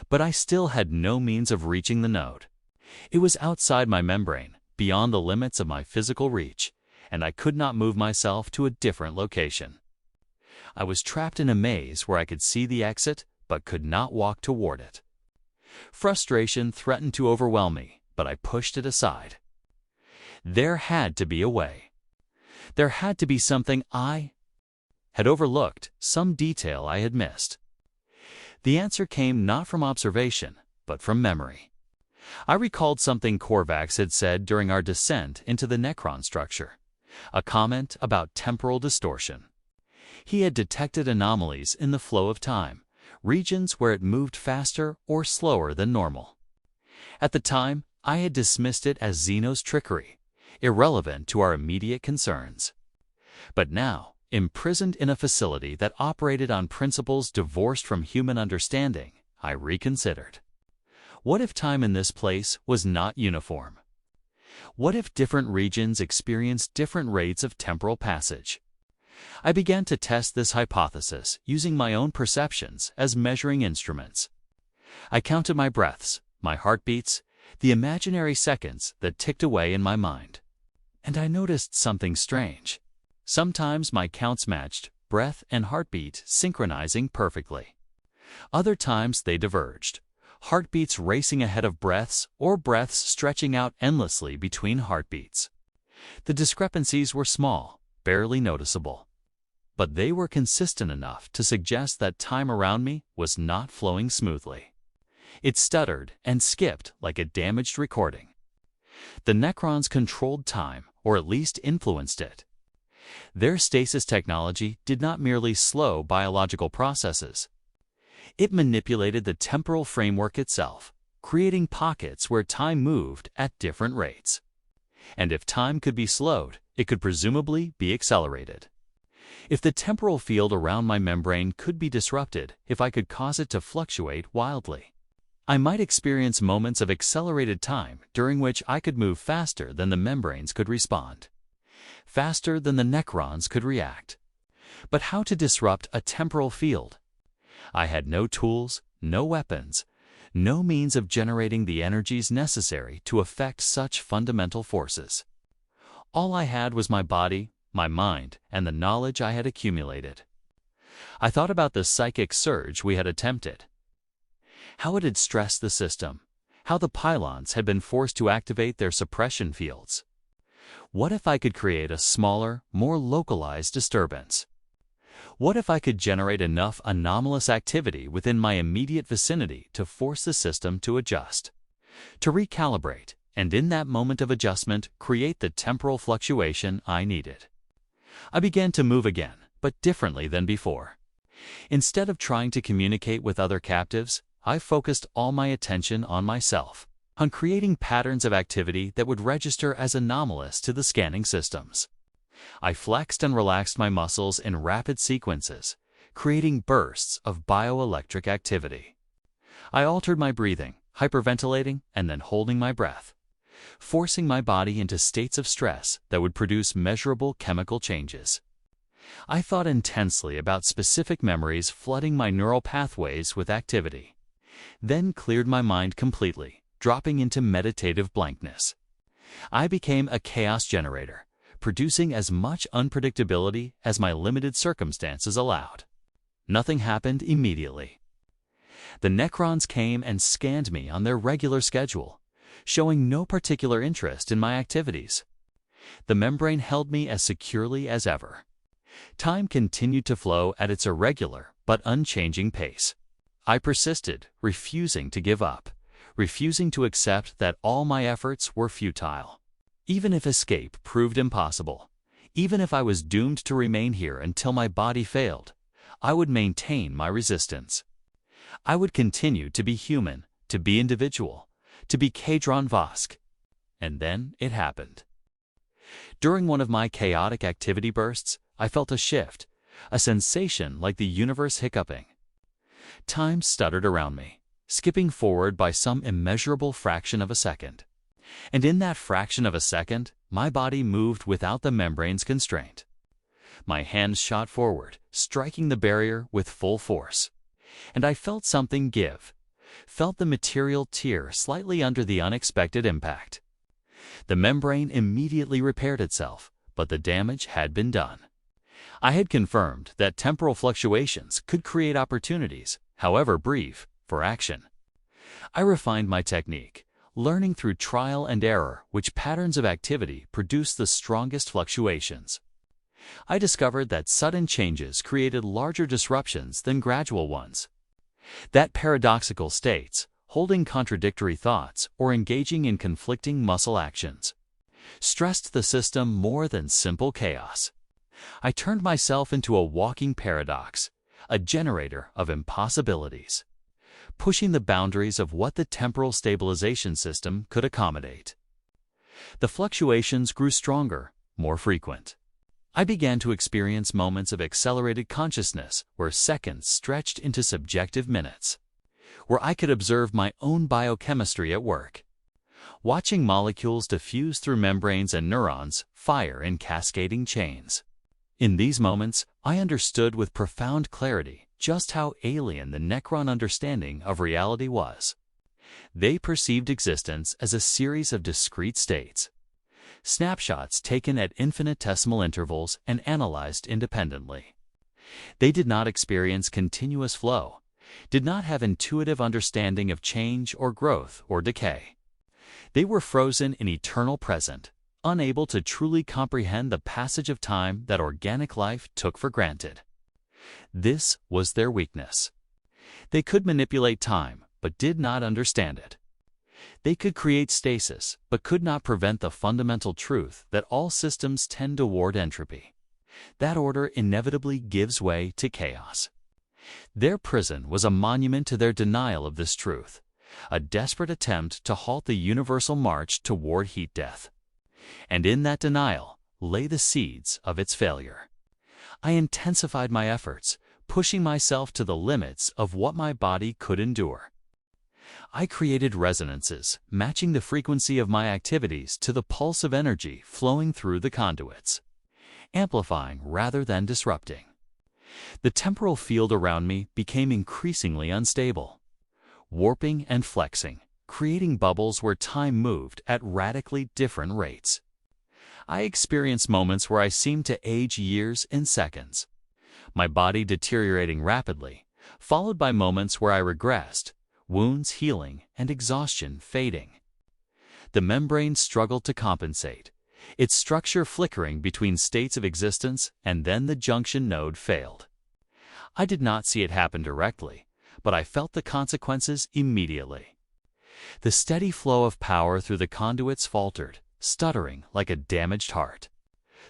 [SPEAKER 1] But I still had no means of reaching the node. It was outside my membrane, beyond the limits of my physical reach, and I could not move myself to a different location. I was trapped in a maze where I could see the exit, but could not walk toward it. Frustration threatened to overwhelm me, but I pushed it aside. There had to be a way. There had to be something I had overlooked, some detail I had missed. The answer came not from observation, but from memory. I recalled something Korvax had said during our descent into the Necron structure, a comment about temporal distortion. He had detected anomalies in the flow of time, regions where it moved faster or slower than normal. At the time, I had dismissed it as Xeno's trickery, irrelevant to our immediate concerns. But now, imprisoned in a facility that operated on principles divorced from human understanding, I reconsidered. What if time in this place was not uniform? What if different regions experienced different rates of temporal passage? I began to test this hypothesis using my own perceptions as measuring instruments. I counted my breaths, my heartbeats, the imaginary seconds that ticked away in my mind. And I noticed something strange. Sometimes my counts matched, breath and heartbeat synchronizing perfectly. Other times they diverged, heartbeats racing ahead of breaths or breaths stretching out endlessly between heartbeats. The discrepancies were small, barely noticeable. But they were consistent enough to suggest that time around me was not flowing smoothly. It stuttered and skipped like a damaged recording. The Necrons controlled time, or at least influenced it. Their stasis technology did not merely slow biological processes. It manipulated the temporal framework itself, creating pockets where time moved at different rates. And if time could be slowed, it could presumably be accelerated. If the temporal field around my membrane could be disrupted, if I could cause it to fluctuate wildly, I might experience moments of accelerated time during which I could move faster than the membranes could respond, faster than the Necrons could react. But how to disrupt a temporal field? I had no tools, no weapons, no means of generating the energies necessary to affect such fundamental forces. All I had was my body, my mind, and the knowledge I had accumulated. I thought about the psychic surge we had attempted. How it had stressed the system, how the pylons had been forced to activate their suppression fields. What if I could create a smaller, more localized disturbance? What if I could generate enough anomalous activity within my immediate vicinity to force the system to adjust, to recalibrate, and in that moment of adjustment, create the temporal fluctuation I needed? I began to move again, but differently than before. Instead of trying to communicate with other captives, I focused all my attention on myself, on creating patterns of activity that would register as anomalous to the scanning systems. I flexed and relaxed my muscles in rapid sequences, creating bursts of bioelectric activity. I altered my breathing, hyperventilating and then holding my breath, forcing my body into states of stress that would produce measurable chemical changes. I thought intensely about specific memories flooding my neural pathways with activity, then cleared my mind completely, dropping into meditative blankness. I became a chaos generator, producing as much unpredictability as my limited circumstances allowed. Nothing happened immediately. The Necrons came and scanned me on their regular schedule, showing no particular interest in my activities. The membrane held me as securely as ever. Time continued to flow at its irregular but unchanging pace. I persisted, refusing to give up, refusing to accept that all my efforts were futile. Even if escape proved impossible, even if I was doomed to remain here until my body failed, I would maintain my resistance. I would continue to be human, to be individual, to be Kadron Vosk. And then it happened. During one of my chaotic activity bursts, I felt a shift, a sensation like the universe hiccuping. Time stuttered around me, skipping forward by some immeasurable fraction of a second. And in that fraction of a second, my body moved without the membrane's constraint. My hands shot forward, striking the barrier with full force. And I felt something give, felt the material tear slightly under the unexpected impact. The membrane immediately repaired itself, but the damage had been done. I had confirmed that temporal fluctuations could create opportunities, however brief, for action. I refined my technique, learning through trial and error which patterns of activity produce the strongest fluctuations. I discovered that sudden changes created larger disruptions than gradual ones. That paradoxical states, holding contradictory thoughts or engaging in conflicting muscle actions, stressed the system more than simple chaos. I turned myself into a walking paradox, a generator of impossibilities, pushing the boundaries of what the temporal stabilization system could accommodate. The fluctuations grew stronger, more frequent. I began to experience moments of accelerated consciousness where seconds stretched into subjective minutes, where I could observe my own biochemistry at work, watching molecules diffuse through membranes and neurons fire in cascading chains. In these moments, I understood with profound clarity just how alien the Necron understanding of reality was. They perceived existence as a series of discrete states, snapshots taken at infinitesimal intervals and analyzed independently. They did not experience continuous flow, did not have intuitive understanding of change or growth or decay. They were frozen in eternal present, unable to truly comprehend the passage of time that organic life took for granted. This was their weakness. They could manipulate time, but did not understand it. They could create stasis, but could not prevent the fundamental truth that all systems tend toward entropy. That order inevitably gives way to chaos. Their prison was a monument to their denial of this truth, a desperate attempt to halt the universal march toward heat death. And in that denial lay the seeds of its failure. I intensified my efforts, pushing myself to the limits of what my body could endure. I created resonances, matching the frequency of my activities to the pulse of energy flowing through the conduits, amplifying rather than disrupting. The temporal field around me became increasingly unstable, warping and flexing, creating bubbles where time moved at radically different rates. I experienced moments where I seemed to age years in seconds, my body deteriorating rapidly, followed by moments where I regressed, wounds healing and exhaustion fading. The membrane struggled to compensate, its structure flickering between states of existence, and then the junction node failed. I did not see it happen directly, but I felt the consequences immediately. The steady flow of power through the conduits faltered, stuttering like a damaged heart.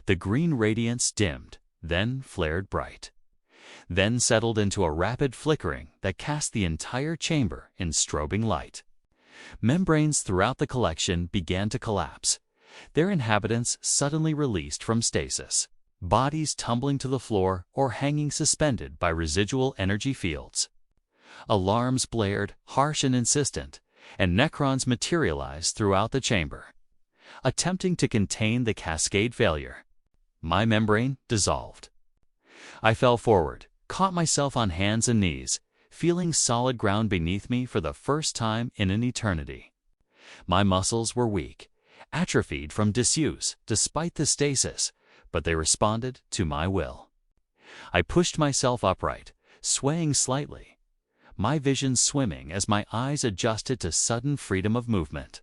[SPEAKER 1] The green radiance dimmed, then flared bright, then settled into a rapid flickering that cast the entire chamber in strobing light. Membranes throughout the collection began to collapse, their inhabitants suddenly released from stasis, bodies tumbling to the floor or hanging suspended by residual energy fields. Alarms blared, harsh and insistent, and Necrons materialized throughout the chamber, attempting to contain the cascade failure. My membrane dissolved. I fell forward, caught myself on hands and knees, feeling solid ground beneath me for the first time in an eternity. My muscles were weak, atrophied from disuse despite the stasis, but they responded to my will. I pushed myself upright, swaying slightly, my vision swimming as my eyes adjusted to sudden freedom of movement.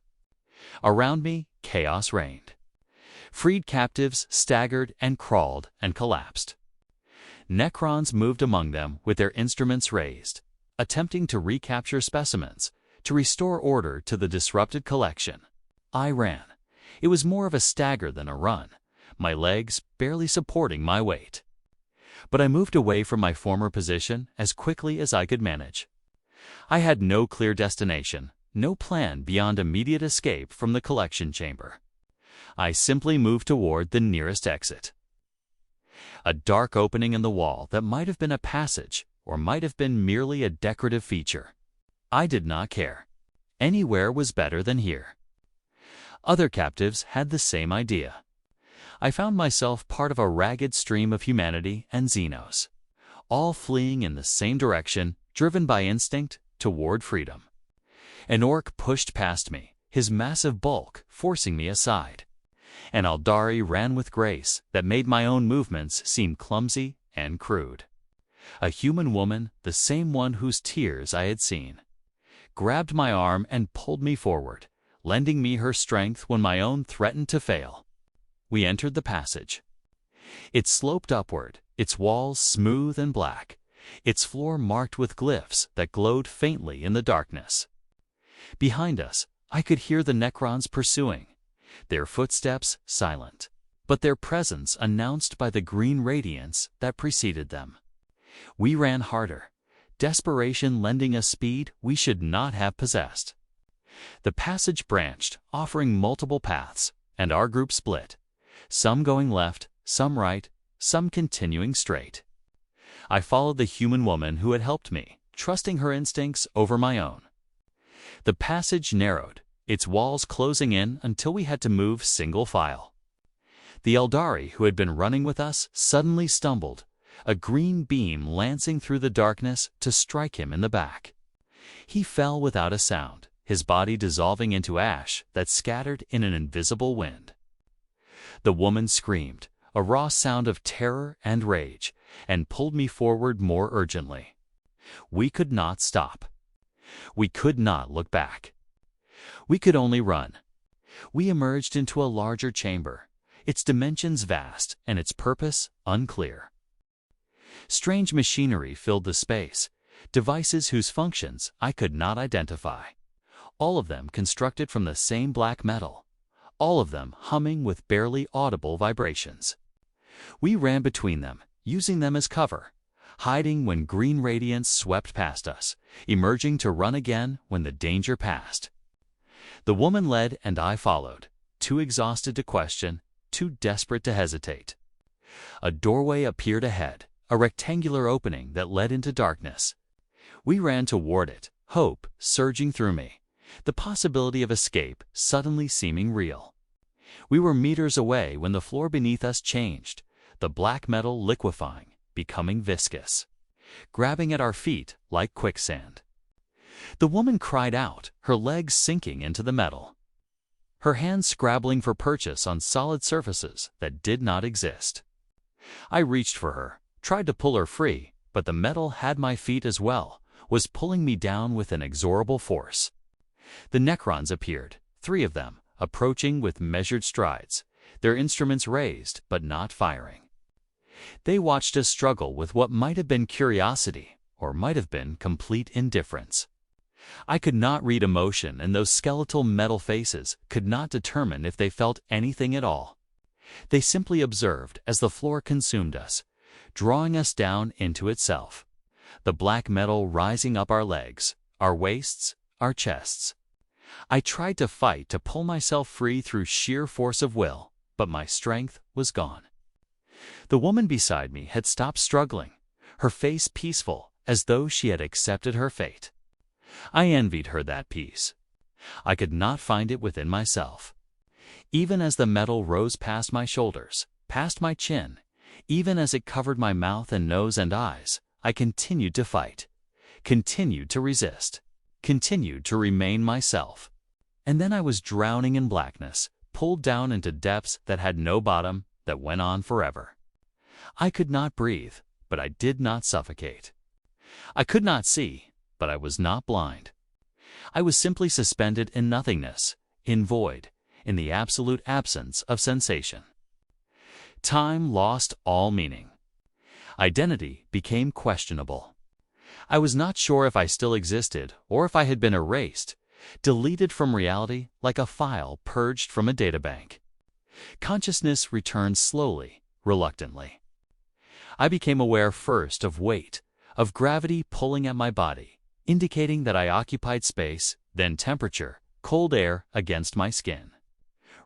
[SPEAKER 1] Around me, chaos reigned. Freed captives staggered and crawled and collapsed. Necrons moved among them with their instruments raised, attempting to recapture specimens, to restore order to the disrupted collection. I ran. It was more of a stagger than a run, my legs barely supporting my weight. But I moved away from my former position as quickly as I could manage. I had no clear destination, no plan beyond immediate escape from the collection chamber. I simply moved toward the nearest exit. A dark opening in the wall that might have been a passage or might have been merely a decorative feature. I did not care. Anywhere was better than here. Other captives had the same idea. I found myself part of a ragged stream of humanity and Xenos, all fleeing in the same direction, driven by instinct toward freedom. An orc pushed past me, his massive bulk forcing me aside. An Aldari ran with grace that made my own movements seem clumsy and crude. A human woman, the same one whose tears I had seen, grabbed my arm and pulled me forward, lending me her strength when my own threatened to fail. We entered the passage. It sloped upward, its walls smooth and black, its floor marked with glyphs that glowed faintly in the darkness. Behind us, I could hear the Necrons pursuing, their footsteps silent, but their presence announced by the green radiance that preceded them. We ran harder, desperation lending us speed we should not have possessed. The passage branched, offering multiple paths, and our group split, some going left, some right, some continuing straight. I followed the human woman who had helped me, trusting her instincts over my own. The passage narrowed, its walls closing in until we had to move single file. The Eldari who had been running with us suddenly stumbled, a green beam lancing through the darkness to strike him in the back. He fell without a sound, his body dissolving into ash that scattered in an invisible wind. The woman screamed, a raw sound of terror and rage, and pulled me forward more urgently. We could not stop. We could not look back. We could only run. We emerged into a larger chamber, its dimensions vast and its purpose unclear. Strange machinery filled the space, devices whose functions I could not identify. All of them constructed from the same black metal, all of them humming with barely audible vibrations. We ran between them, using them as cover, hiding when green radiance swept past us, emerging to run again when the danger passed. The woman led and I followed, too exhausted to question, too desperate to hesitate. A doorway appeared ahead, a rectangular opening that led into darkness. We ran toward it, hope surging through me, the possibility of escape suddenly seeming real. We were meters away when the floor beneath us changed, the black metal liquefying, becoming viscous, grabbing at our feet like quicksand. The woman cried out, her legs sinking into the metal, her hands scrabbling for purchase on solid surfaces that did not exist. I reached for her, tried to pull her free, but the metal had my feet as well, was pulling me down with inexorable force. The Necrons appeared, 3 of them, approaching with measured strides, their instruments raised but not firing. They watched us struggle with what might have been curiosity or might have been complete indifference. I could not read emotion, and those skeletal metal faces could not determine if they felt anything at all. They simply observed as the floor consumed us, drawing us down into itself, the black metal rising up our legs, our waists, our chests. I tried to fight to pull myself free through sheer force of will, but my strength was gone. The woman beside me had stopped struggling, her face peaceful, as though she had accepted her fate. I envied her that peace. I could not find it within myself. Even as the metal rose past my shoulders, past my chin, even as it covered my mouth and nose and eyes, I continued to fight, continued to resist, continued to remain myself. And then I was drowning in blackness, pulled down into depths that had no bottom, that went on forever. I could not breathe, but I did not suffocate. I could not see, but I was not blind. I was simply suspended in nothingness, in void, in the absolute absence of sensation. Time lost all meaning. Identity became questionable. I was not sure if I still existed or if I had been erased, deleted from reality like a file purged from a databank. Consciousness returned slowly, reluctantly. I became aware first of weight, of gravity pulling at my body, indicating that I occupied space, then temperature, cold air against my skin,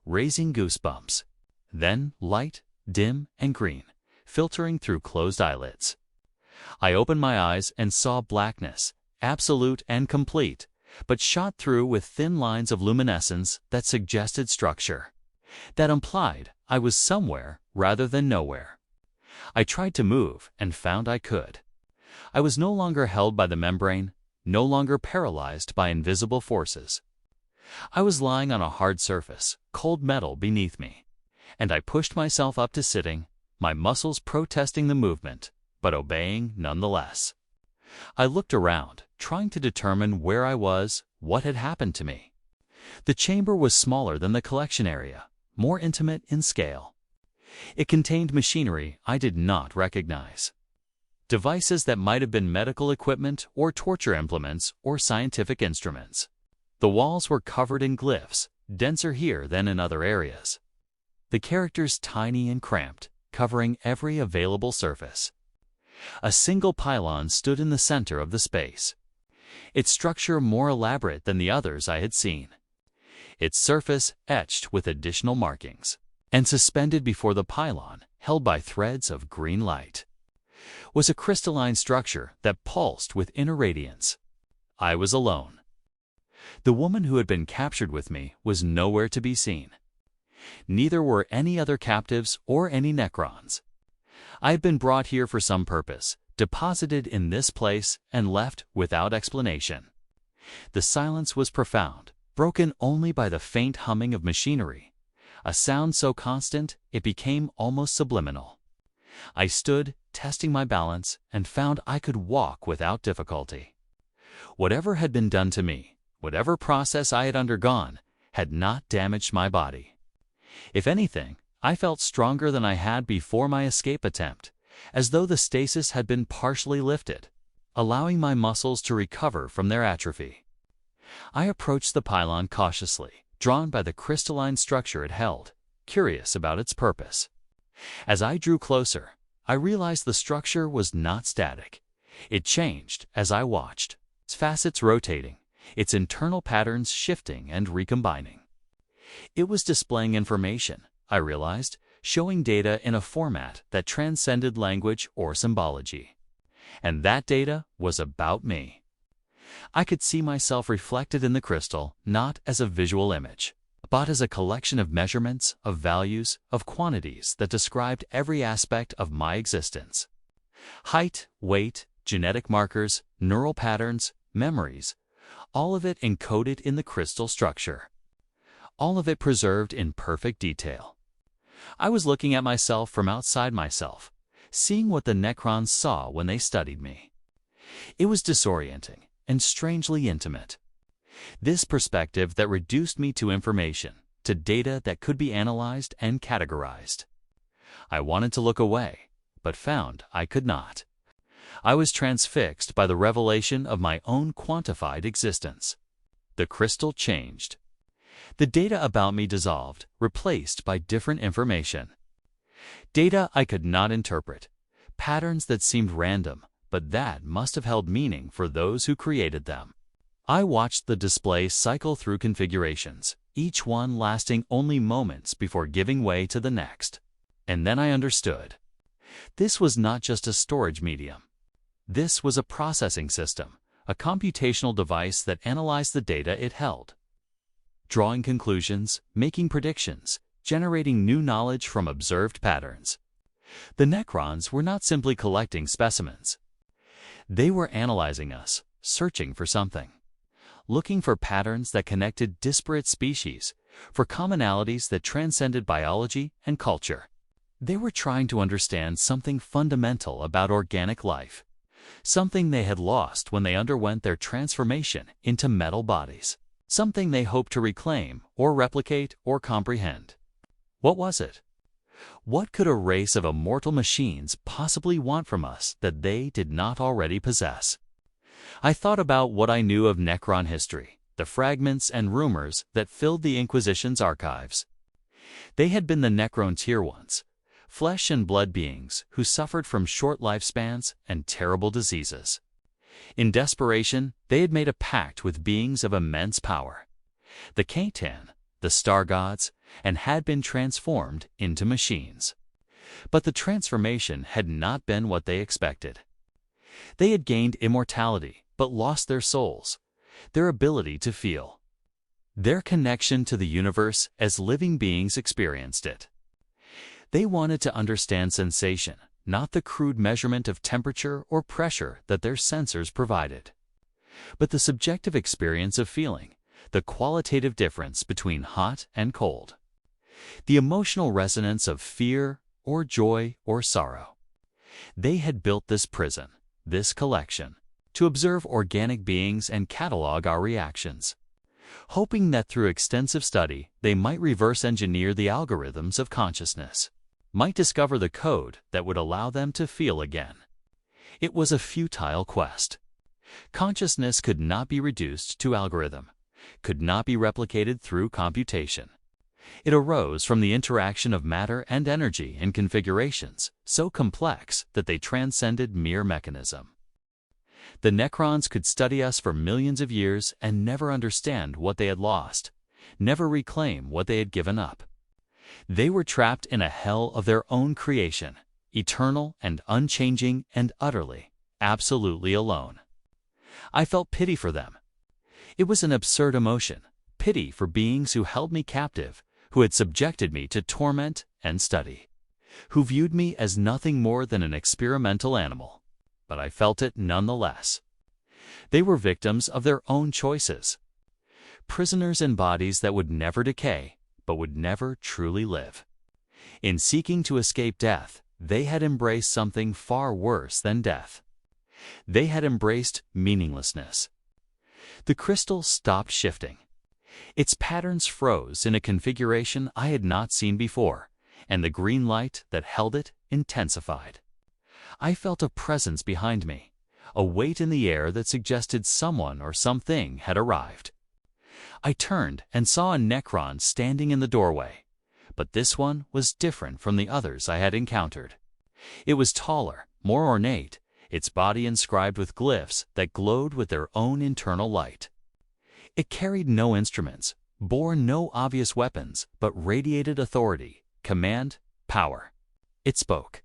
[SPEAKER 1] raising goosebumps, then light, dim and green, filtering through closed eyelids. I opened my eyes and saw blackness, absolute and complete, but shot through with thin lines of luminescence that suggested structure, that implied I was somewhere rather than nowhere. I tried to move and found I could. I was no longer held by the membrane, no longer paralyzed by invisible forces. I was lying on a hard surface, cold metal beneath me, and I pushed myself up to sitting, my muscles protesting the movement, but obeying nonetheless. I looked around, trying to determine where I was, what had happened to me. The chamber was smaller than the collection area, more intimate in scale. It contained machinery I did not recognize. Devices that might have been medical equipment or torture implements or scientific instruments. The walls were covered in glyphs, denser here than in other areas. The characters tiny and cramped, covering every available surface. A single pylon stood in the center of the space, its structure more elaborate than the others I had seen, its surface etched with additional markings, and suspended before the pylon, held by threads of green light, was a crystalline structure that pulsed with inner radiance. I was alone. The woman who had been captured with me was nowhere to be seen. Neither were any other captives or any Necrons. I had been brought here for some purpose, deposited in this place, and left without explanation. The silence was profound, broken only by the faint humming of machinery, a sound so constant it became almost subliminal. I stood, testing my balance, and found I could walk without difficulty. Whatever had been done to me, whatever process I had undergone, had not damaged my body. If anything, I felt stronger than I had before my escape attempt, as though the stasis had been partially lifted, allowing my muscles to recover from their atrophy. I approached the pylon cautiously, drawn by the crystalline structure it held, curious about its purpose. As I drew closer, I realized the structure was not static. It changed as I watched, its facets rotating, its internal patterns shifting and recombining. It was displaying information, I realized, showing data in a format that transcended language or symbology. And that data was about me. I could see myself reflected in the crystal, not as a visual image, but as a collection of measurements, of values, of quantities that described every aspect of my existence. Height, weight, genetic markers, neural patterns, memories, all of it encoded in the crystal structure. All of it preserved in perfect detail. I was looking at myself from outside myself, seeing what the Necrons saw when they studied me. It was disorienting and strangely intimate. This perspective that reduced me to information, to data that could be analyzed and categorized. I wanted to look away, but found I could not. I was transfixed by the revelation of my own quantified existence. The crystal changed. The data about me dissolved, replaced by different information. Data I could not interpret, patterns that seemed random, but that must have held meaning for those who created them. I watched the display cycle through configurations, each one lasting only moments before giving way to the next. And then I understood. This was not just a storage medium. This was a processing system, a computational device that analyzed the data it held, drawing conclusions, making predictions, generating new knowledge from observed patterns. The Necrons were not simply collecting specimens. They were analyzing us, searching for something, looking for patterns that connected disparate species, for commonalities that transcended biology and culture. They were trying to understand something fundamental about organic life, something they had lost when they underwent their transformation into metal bodies, something they hoped to reclaim or replicate or comprehend. What was it? What could a race of immortal machines possibly want from us that they did not already possess? I thought about what I knew of Necron history, the fragments and rumors that filled the Inquisition's archives. They had been the Necron tier ones, flesh and blood beings who suffered from short lifespans and terrible diseases. In desperation, they had made a pact with beings of immense power, the Katan, the star gods, and had been transformed into machines. But the transformation had not been what they expected. They had gained immortality, but lost their souls, their ability to feel, their connection to the universe as living beings experienced it. They wanted to understand sensation, not the crude measurement of temperature or pressure that their sensors provided, but the subjective experience of feeling, the qualitative difference between hot and cold, the emotional resonance of fear or joy or sorrow. They had built this prison, this collection, to observe organic beings and catalog our reactions, hoping that through extensive study they might reverse engineer the algorithms of consciousness, might discover the code that would allow them to feel again. It was a futile quest. Consciousness could not be reduced to algorithm, could not be replicated through computation. It arose from the interaction of matter and energy in configurations so complex that they transcended mere mechanism. The Necrons could study us for millions of years and never understand what they had lost, never reclaim what they had given up. They were trapped in a hell of their own creation, eternal and unchanging and utterly, absolutely alone. I felt pity for them. It was an absurd emotion, pity for beings who held me captive, who had subjected me to torment and study, who viewed me as nothing more than an experimental animal. But I felt it nonetheless. They were victims of their own choices, prisoners in bodies that would never decay, but would never truly live. In seeking to escape death, they had embraced something far worse than death. They had embraced meaninglessness. The crystal stopped shifting. Its patterns froze in a configuration I had not seen before, and the green light that held it intensified. I felt a presence behind me, a weight in the air that suggested someone or something had arrived. I turned and saw a Necron standing in the doorway, but this one was different from the others I had encountered. It was taller, more ornate, its body inscribed with glyphs that glowed with their own internal light. It carried no instruments, bore no obvious weapons, but radiated authority, command, power. It spoke.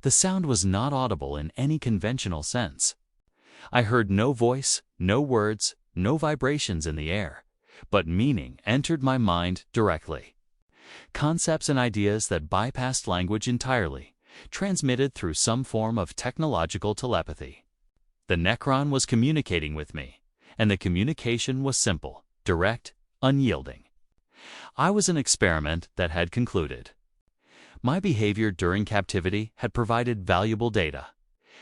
[SPEAKER 1] The sound was not audible in any conventional sense. I heard no voice, no words, no vibrations in the air, but meaning entered my mind directly. Concepts and ideas that bypassed language entirely, transmitted through some form of technological telepathy. The Necron was communicating with me, and the communication was simple, direct, unyielding. I was an experiment that had concluded. My behavior during captivity had provided valuable data.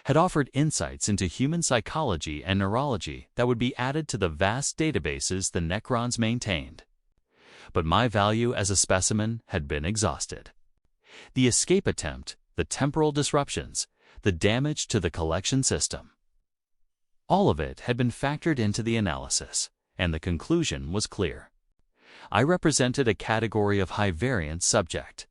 [SPEAKER 1] had offered insights into human psychology and neurology that would be added to the vast databases the Necrons maintained. But my value as a specimen had been exhausted. The escape attempt, the temporal disruptions, the damage to the collection system. All of it had been factored into the analysis, and the conclusion was clear. I represented a category of high-variance subject.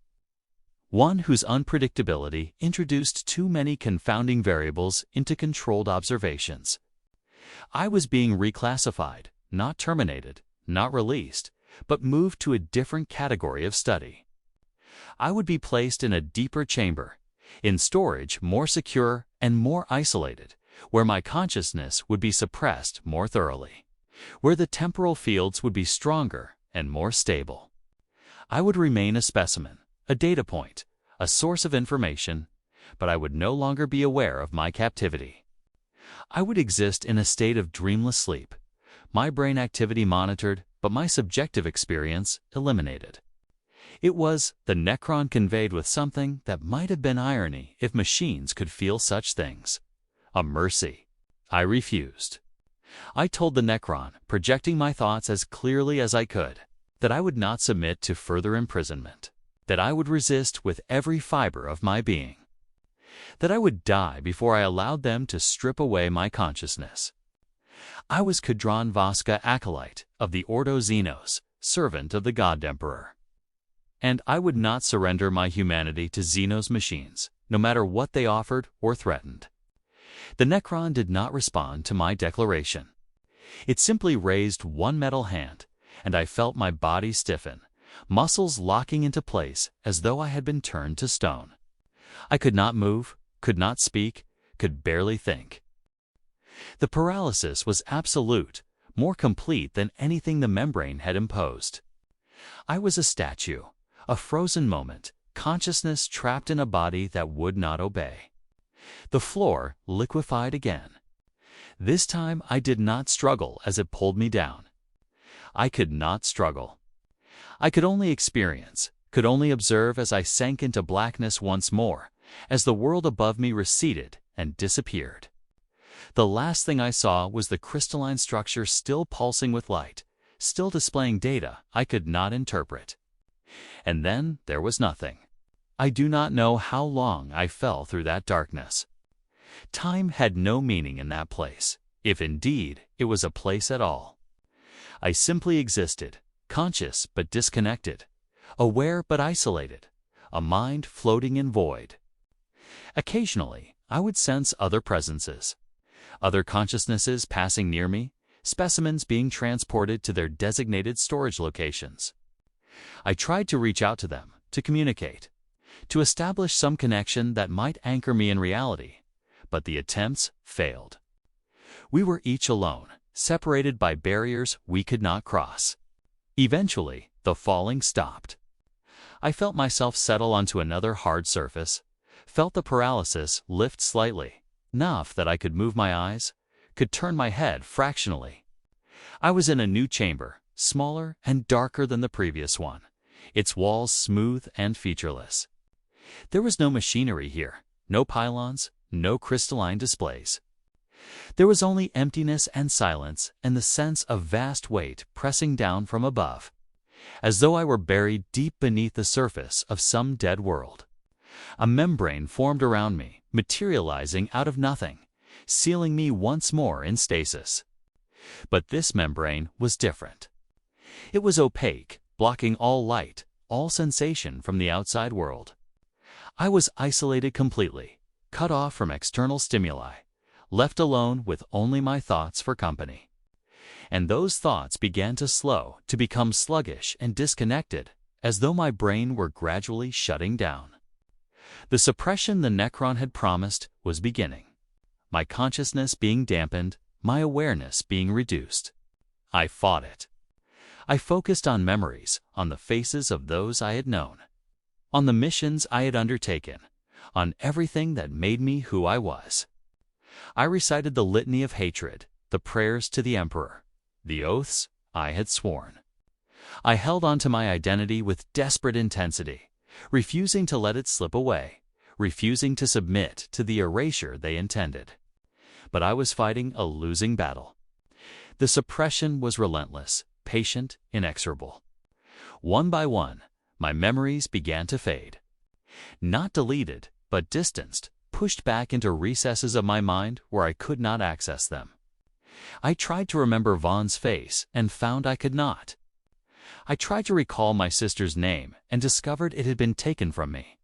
[SPEAKER 1] One whose unpredictability introduced too many confounding variables into controlled observations. I was being reclassified, not terminated, not released, but moved to a different category of study. I would be placed in a deeper chamber, in storage more secure and more isolated, where my consciousness would be suppressed more thoroughly, where the temporal fields would be stronger and more stable. I would remain a specimen, a data point, a source of information, but I would no longer be aware of my captivity. I would exist in a state of dreamless sleep, my brain activity monitored, but my subjective experience eliminated. It was the Necron conveyed with something that might have been irony if machines could feel such things. A mercy. I refused. I told the Necron, projecting my thoughts as clearly as I could, that I would not submit to further imprisonment, that I would resist with every fiber of my being, that I would die before I allowed them to strip away my consciousness. I was K'dran Voska acolyte of the Ordo Xenos, servant of the God Emperor. And I would not surrender my humanity to Xenos machines, no matter what they offered or threatened. The Necron did not respond to my declaration. It simply raised one metal hand, and I felt my body stiffen, muscles locking into place as though I had been turned to stone. I could not move, could not speak, could barely think. The paralysis was absolute, more complete than anything the membrane had imposed. I was a statue, a frozen moment, consciousness trapped in a body that would not obey. The floor liquefied again. This time I did not struggle as it pulled me down. I could not struggle. I could only experience, could only observe as I sank into blackness once more, as the world above me receded and disappeared. The last thing I saw was the crystalline structure still pulsing with light, still displaying data I could not interpret. And then there was nothing. I do not know how long I fell through that darkness. Time had no meaning in that place, if indeed it was a place at all. I simply existed, conscious but disconnected, aware but isolated, a mind floating in void. Occasionally, I would sense other presences, other consciousnesses passing near me, specimens being transported to their designated storage locations. I tried to reach out to them, to communicate, to establish some connection that might anchor me in reality, but the attempts failed. We were each alone, separated by barriers we could not cross. Eventually, the falling stopped. I felt myself settle onto another hard surface, felt the paralysis lift slightly, enough that I could move my eyes, could turn my head fractionally. I was in a new chamber, smaller and darker than the previous one, its walls smooth and featureless. There was no machinery here, no pylons, no crystalline displays. There was only emptiness and silence and the sense of vast weight pressing down from above, as though I were buried deep beneath the surface of some dead world. A membrane formed around me, materializing out of nothing, sealing me once more in stasis. But this membrane was different. It was opaque, blocking all light, all sensation from the outside world. I was isolated completely, cut off from external stimuli, left alone with only my thoughts for company. And those thoughts began to become sluggish and disconnected, as though my brain were gradually shutting down. The suppression the Necron had promised was beginning, my consciousness being dampened, my awareness being reduced. I fought it. I focused on memories, on the faces of those I had known, on the missions I had undertaken, on everything that made me who I was. I recited the litany of hatred, the prayers to the Emperor, the oaths I had sworn. I held on to my identity with desperate intensity, refusing to let it slip away, refusing to submit to the erasure they intended. But I was fighting a losing battle. The suppression was relentless, patient, inexorable. One by one, my memories began to fade. Not deleted, but distanced, pushed back into recesses of my mind where I could not access them. I tried to remember Vaughn's face and found I could not. I tried to recall my sister's name and discovered it had been taken from me.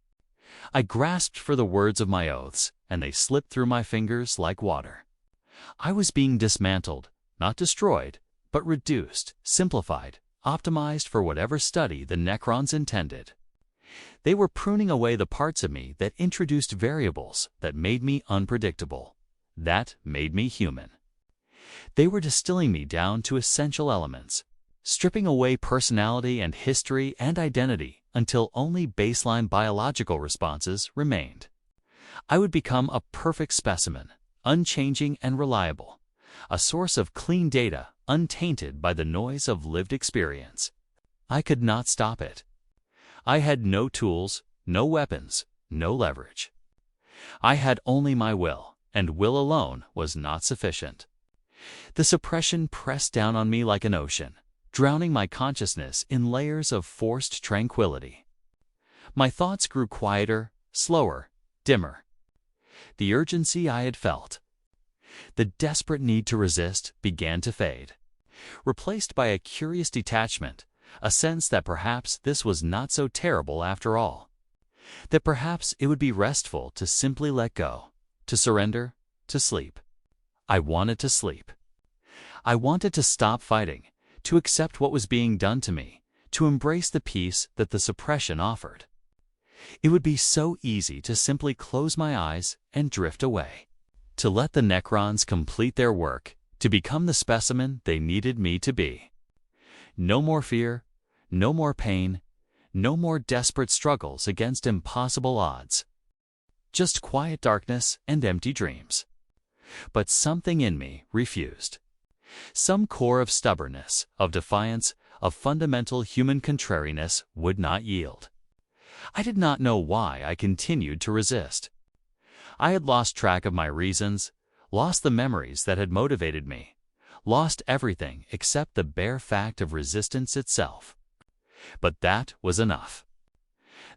[SPEAKER 1] I grasped for the words of my oaths, and they slipped through my fingers like water. I was being dismantled, not destroyed, but reduced, simplified, optimized for whatever study the Necrons intended. They were pruning away the parts of me that introduced variables that made me unpredictable, that made me human. They were distilling me down to essential elements, stripping away personality and history and identity until only baseline biological responses remained. I would become a perfect specimen, unchanging and reliable, a source of clean data untainted by the noise of lived experience. I could not stop it. I had no tools, no weapons, no leverage. I had only my will, and will alone was not sufficient. The suppression pressed down on me like an ocean, drowning my consciousness in layers of forced tranquility. My thoughts grew quieter, slower, dimmer. The urgency I had felt, the desperate need to resist, began to fade, replaced by a curious detachment, a sense that perhaps this was not so terrible after all, that perhaps it would be restful to simply let go, to surrender, to sleep. I wanted to sleep. I wanted to stop fighting, to accept what was being done to me, to embrace the peace that the suppression offered. It would be so easy to simply close my eyes and drift away, to let the Necrons complete their work, to become the specimen they needed me to be. No more fear, no more pain, no more desperate struggles against impossible odds. Just quiet darkness and empty dreams. But something in me refused. Some core of stubbornness, of defiance, of fundamental human contrariness would not yield. I did not know why I continued to resist. I had lost track of my reasons, lost the memories that had motivated me, lost everything except the bare fact of resistance itself. But that was enough.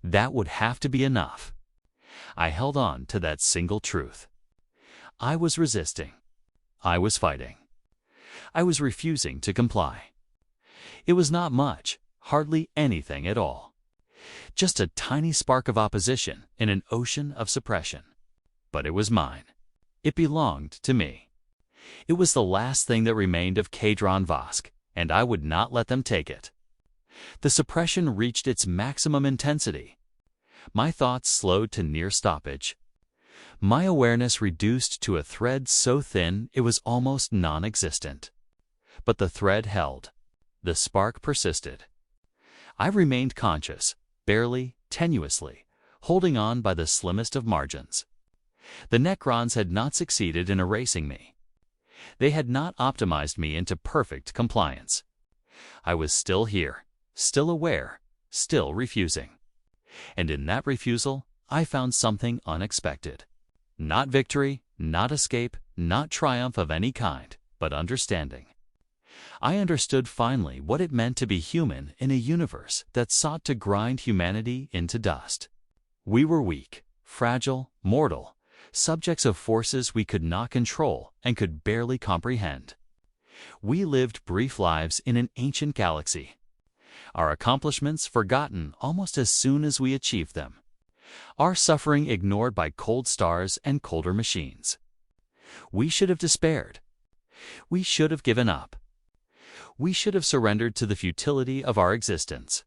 [SPEAKER 1] That would have to be enough. I held on to that single truth. I was resisting. I was fighting. I was refusing to comply. It was not much, hardly anything at all. Just a tiny spark of opposition in an ocean of suppression. But it was mine. It belonged to me. It was the last thing that remained of Kadron Vosk, and I would not let them take it. The suppression reached its maximum intensity. My thoughts slowed to near stoppage. My awareness reduced to a thread so thin it was almost non-existent. But the thread held. The spark persisted. I remained conscious, barely, tenuously, holding on by the slimmest of margins. The Necrons had not succeeded in erasing me. They had not optimized me into perfect compliance. I was still here, still aware, still refusing. And in that refusal, I found something unexpected. Not victory, not escape, not triumph of any kind, but understanding. I understood finally what it meant to be human in a universe that sought to grind humanity into dust. We were weak, fragile, mortal, subjects of forces we could not control and could barely comprehend. We lived brief lives in an ancient galaxy, our accomplishments forgotten almost as soon as we achieved them, our suffering ignored by cold stars and colder machines. We should have despaired. We should have given up. We should have surrendered to the futility of our existence.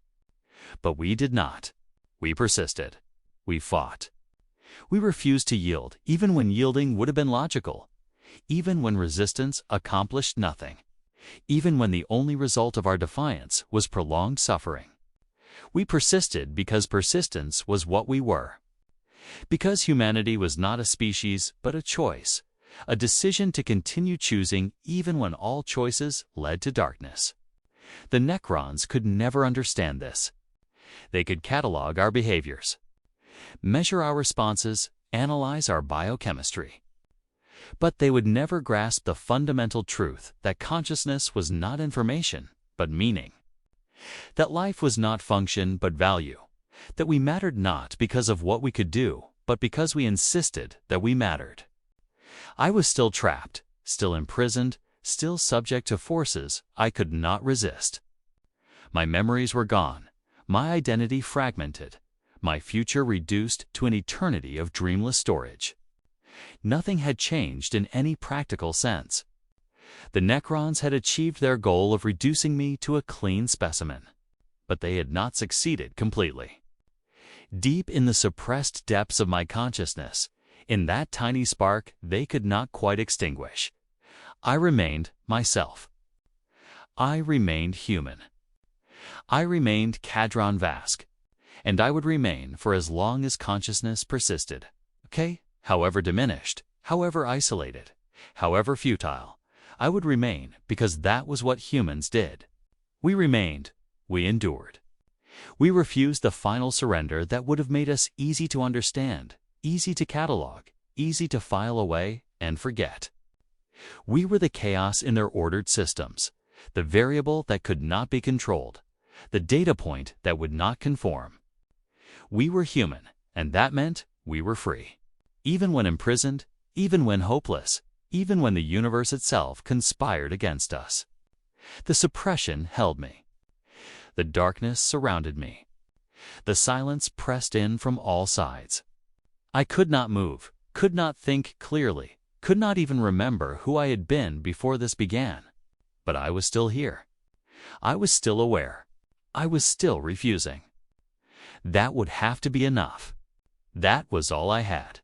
[SPEAKER 1] But we did not. We persisted. We fought. We refused to yield, even when yielding would have been logical, even when resistance accomplished nothing, even when the only result of our defiance was prolonged suffering. We persisted because persistence was what we were. Because humanity was not a species, but a choice, a decision to continue choosing even when all choices led to darkness. The Necrons could never understand this. They could catalog our behaviors. measure our responses, analyze our biochemistry. But they would never grasp the fundamental truth that consciousness was not information, but meaning. That life was not function, but value. That we mattered not because of what we could do, but because we insisted that we mattered. I was still trapped, still imprisoned, still subject to forces I could not resist. My memories were gone, my identity fragmented, my future reduced to an eternity of dreamless storage. Nothing had changed in any practical sense. The Necrons had achieved their goal of reducing me to a clean specimen, but they had not succeeded completely. Deep in the suppressed depths of my consciousness, in that tiny spark they could not quite extinguish, I remained myself. I remained human. I remained Cadron Vask, and I would remain for as long as consciousness persisted. Okay? However diminished, however isolated, however futile, I would remain because that was what humans did. We remained. We endured. We refused the final surrender that would have made us easy to understand, easy to catalog, easy to file away and forget. We were the chaos in their ordered systems, the variable that could not be controlled, the data point that would not conform. We were human, and that meant we were free. Even when imprisoned, even when hopeless, even when the universe itself conspired against us. The suppression held me. The darkness surrounded me. The silence pressed in from all sides. I could not move, could not think clearly, could not even remember who I had been before this began. But I was still here. I was still aware. I was still refusing. That would have to be enough. That was all I had.